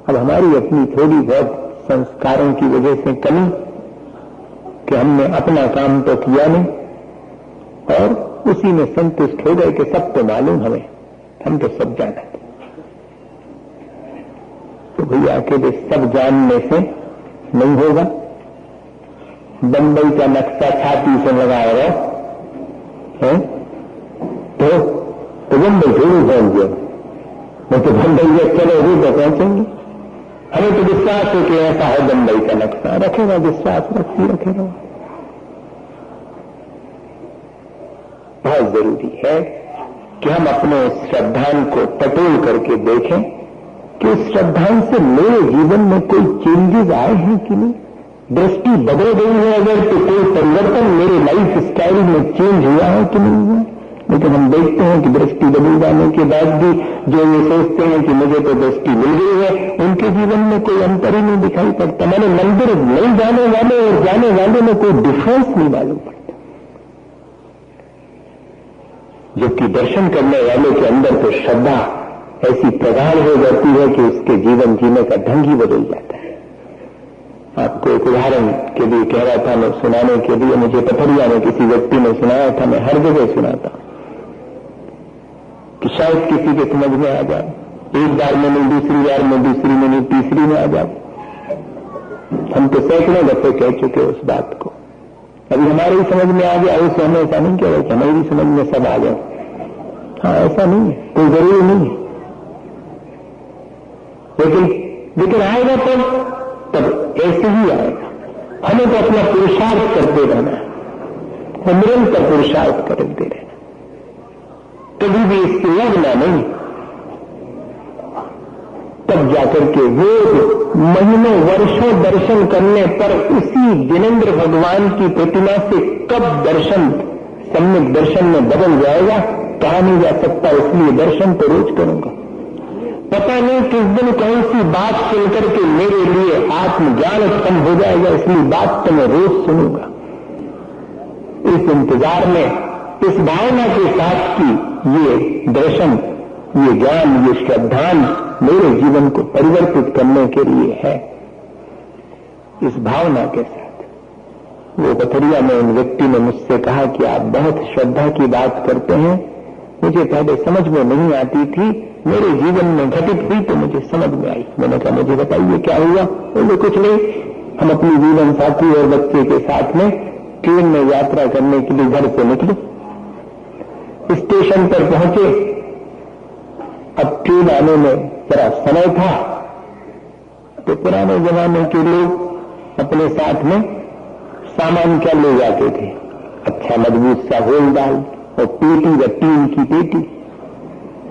अब हमारी अपनी थोड़ी बहुत संस्कारों की वजह से कमी कि हमने अपना काम तो किया नहीं और उसी में संतुष्ट हो गए कि सब तो मालूम हमें, हम तो सब जाना। तो भैया अकेले सब जानने से नहीं होगा। बंबई का नक्शा छाती से लगाए रहे हैं तो बंबई थोड़ी पहुंच गए, नहीं तो बंबई जब चलोगे तो पहुंचेंगे। हमें तो विश्वास है कि ऐसा है बंबई का नक्शा, रखेगा विश्वास, रखे रहो। बहुत जरूरी है कि हम अपने श्रद्धान को टटोल करके देखें कि उस श्रद्धान से मेरे जीवन में कोई चेंजेस आए हैं कि नहीं। दृष्टि बदल गई है अगर तो कोई परिवर्तन मेरे लाइफ स्टाइल में चेंज हुआ है कि नहीं हुआ। लेकिन हम देखते हैं कि दृष्टि बदल जाने के बाद भी जो ये सोचते हैं कि मुझे तो दृष्टि मिल गई है, उनके जीवन में कोई अंतर ही नहीं दिखाई पड़ता। मैंने मंदिर नहीं जाने वाले और जाने वाले में कोई डिफरेंस नहीं मालूम पड़ता, जबकि दर्शन करने वाले के अंदर तो श्रद्धा ऐसी प्रगाढ़ हो जाती है कि उसके जीवन जीने का ढंग ही बदल जाता है। आपको एक उदाहरण के लिए कह रहा था मैं, सुनाने के लिए मुझे पथरिया में किसी व्यक्ति ने सुनाया था, मैं हर जगह सुनाता कि शायद किसी के समझ में आ जाए। एक बार में नहीं, दूसरी बार में, दूसरी में नहीं, तीसरी में आ जाए। हम तो सैकड़ों दफे कह चुके उस बात को। अभी हमारे ही समझ में आ गया, उसे हमें ऐसा नहीं कह रहे कि हमारी समझ में सब आ जाए। हाँ, ऐसा नहीं है, कोई जरूरी नहीं है। लेकिन आएगा तब ऐसे ही आएगा। हमें तो अपना पुरुषार्थ करते रहना है और निरंतर पुरुषार्थ करते रहना, कभी भी इसकी लगना नहीं। तब जाकर के वो महीनों वर्षों दर्शन करने पर उसी जिनेंद्र भगवान की प्रतिमा से कब दर्शन सम्यक दर्शन में बदल जाएगा कहा नहीं जा सकता। इसलिए दर्शन तो रोज करूंगा। पता नहीं किस दिन कौन सी बात सुनकर के मेरे लिए आत्मज्ञान उत्पन्न हो जाएगा, इसलिए बात तो मैं रोज सुनूंगा। इस इंतजार में, इस भावना के साथ कि ये दर्शन, ये ज्ञान, ये श्रद्धांजलि मेरे जीवन को परिवर्तित करने के लिए है, इस भावना के साथ वो पथरिया में उन व्यक्ति ने मुझसे कहा कि आप बहुत श्रद्धा की बात करते हैं, मुझे पहले समझ में नहीं आती थी, मेरे जीवन में घटित हुई तो मुझे समझ में आई। मैंने कहा मुझे बताइए क्या हुआ? बोले कुछ नहीं, हम अपनी जीवन साथी और बच्चे के साथ में ट्रेन में यात्रा करने के लिए घर से निकले, स्टेशन पर पहुंचे। अब ट्रेन आने में जरा समय था, तो पुराने जमाने के लोग अपने साथ में सामान क्या ले जाते थे? अच्छा मजबूत सा होल दाल और पेटी व टीन की पेटी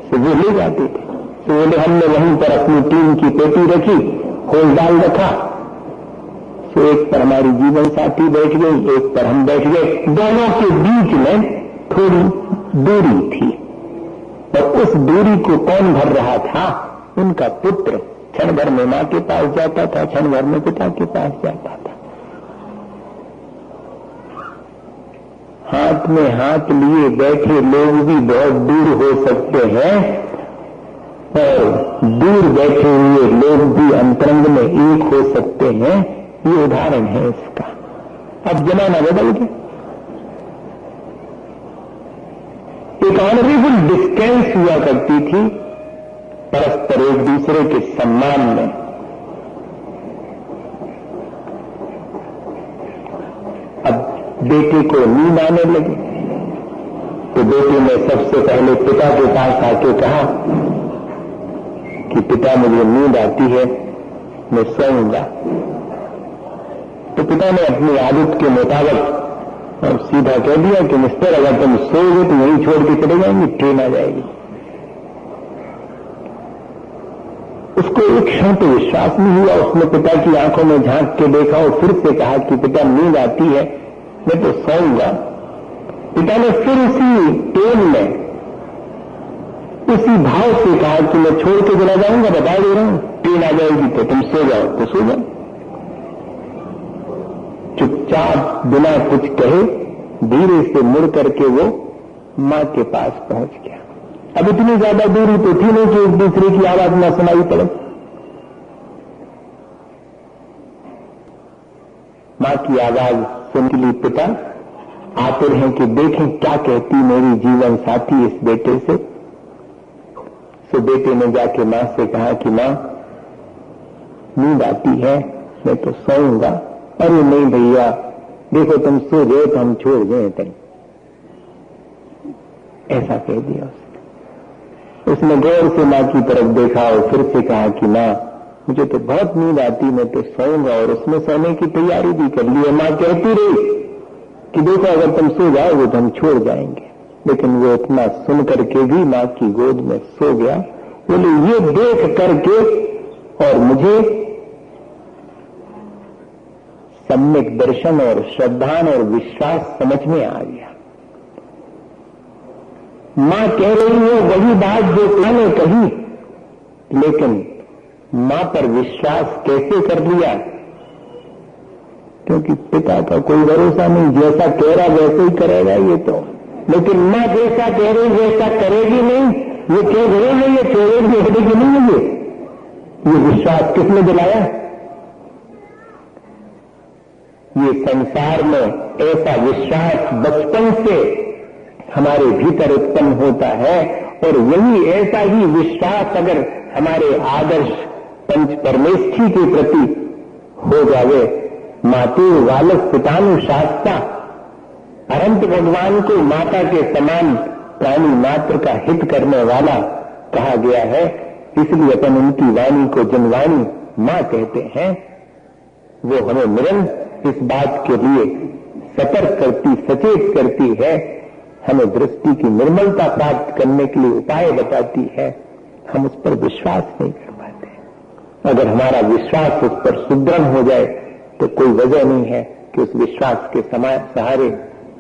से वो ले जाते थे। तो बोले हमने वहीं पर अपनी टीन की पेटी रखी, होल दाल रखा। तो एक पर हमारी जीवन साथी बैठ गई, एक पर हम बैठ गए। दोनों के बीच में थोड़ी दूरी थी और उस दूरी को कौन भर रहा था? उनका पुत्र। क्षण भर में मां के पास जाता था, क्षण भर में पिता के पास जाता था। हाथ में हाथ लिए बैठे लोग भी बहुत दूर हो सकते हैं और दूर बैठे हुए लोग भी अंतरंग में एक हो सकते हैं। ये उदाहरण है इसका। अब जमाना बदल गया। एक ऑनरेबल डिस्टेंस हुआ करती थी परस्पर एक दूसरे के सम्मान में। अब बेटे को नींद आने लगी तो बेटे ने सबसे पहले पिता के पास आके कहा कि पिता मुझे नींद आती है, मैं सोऊंगा। तो पिता ने अपनी आदत के मुताबिक और सीधा कह दिया कि मिस्टर अगर तुम सोओगे तो यहीं छोड़ के चले जाएंगे, ट्रेन आ जाएगी। उसको एक क्षण तो विश्वास नहीं हुआ। उसने पिता की आंखों में झांक के देखा और फिर से कहा कि पिता नींद आती है, मैं तो सोऊंगा। पिता ने फिर उसी टोन में, उसी भाव से कहा कि मैं छोड़ के चला जाऊंगा, बता दे रहा हूं, ट्रेन आ जाएगी तो तुम सो जाओ। तो सो जाओ। चुपचाप बिना कुछ कहे धीरे से मुड़ करके वो मां के पास पहुंच गया। अब इतनी ज्यादा दूरी तो थी नहीं कि एक दूसरे की आवाज न सुनाई पड़े। मां की आवाज सुन ली पिता आतुर हैं कि देखें क्या कहती मेरी जीवन साथी इस बेटे से। सो बेटे ने जाके मां से कहा कि मां नींद आती है, मैं तो सोऊंगा। अरे नहीं भैया, देखो तुम सो गए तो हम छोड़ गए तक, ऐसा कह दिया उसने। गौर से मां की तरफ देखा और फिर से कहा कि मां मुझे तो बहुत नींद आती, मैं तो सोऊंगा। और उसने सोने की तैयारी भी कर ली। मां कहती रही कि देखो अगर तुम सो जाओगे तो हम छोड़ जाएंगे। लेकिन वो इतना सुन करके भी मां की गोद में सो गया। बोले ये देख करके और मुझे सम्यक दर्शन और श्रद्धान और विश्वास समझ में आ गया। मां कह रही है वही बात जो मैंने कही, लेकिन मां पर विश्वास कैसे कर लिया? क्योंकि पिता का कोई भरोसा नहीं, जैसा कह रहा वैसे ही करेगा ये तो। लेकिन मां जैसा कह रही वैसा करेगी नहीं। ये कह रही है ये छोड़ेगी हटेगी नहीं है। ये विश्वास किसने दिलाया? ये संसार में ऐसा विश्वास बचपन से हमारे भीतर उत्पन्न होता है और यही ऐसा ही विश्वास अगर हमारे आदर्श पंच परमेष्ठी के प्रति हो जावे। मातु वालक पितानु शास्ता, अनंत भगवान को माता के समान प्राणी मात्र का हित करने वाला कहा गया है। इसलिए अपन उनकी वाणी को जनवाणी मां कहते हैं। वो हमें निरंतर इस बात के लिए सतर्क करती, सचेत करती है, हमें दृष्टि की निर्मलता प्राप्त करने के लिए उपाय बताती है। हम उस पर विश्वास नहीं कर पाते। अगर हमारा विश्वास उस पर सुदृढ़ हो जाए तो कोई वजह नहीं है कि उस विश्वास के सहारे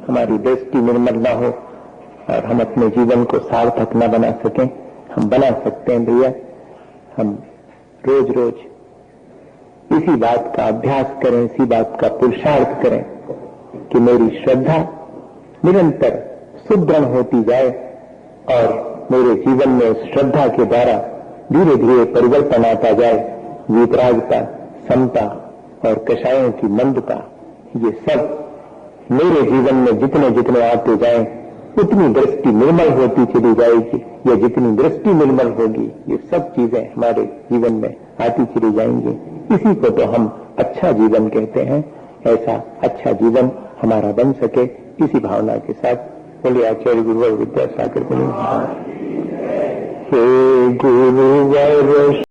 हमारी दृष्टि निर्मल न हो और हम अपने जीवन को सार्थक न बना सकें। हम बना सकते हैं भैया। हम रोज रोज इसी बात का अभ्यास करें, इसी बात का पुरुषार्थ करें कि मेरी श्रद्धा निरंतर सुदृढ़ होती जाए और मेरे जीवन में उस श्रद्धा के द्वारा धीरे धीरे परिवर्तन आता जाए। वीतरागता, समता और कषायों की मंदता, ये सब मेरे जीवन में जितने जितने आते जाएं उतनी दृष्टि निर्मल होती चली जाएगी। या जितनी दृष्टि निर्मल होगी ये सब चीजें हमारे जीवन में आती चली जाएंगी। इसी को तो हम अच्छा जीवन कहते हैं। ऐसा अच्छा जीवन हमारा बन सके, इसी भावना के साथ बोलिए आचार्य गुरुवर विद्यासागर। हे गुरुवर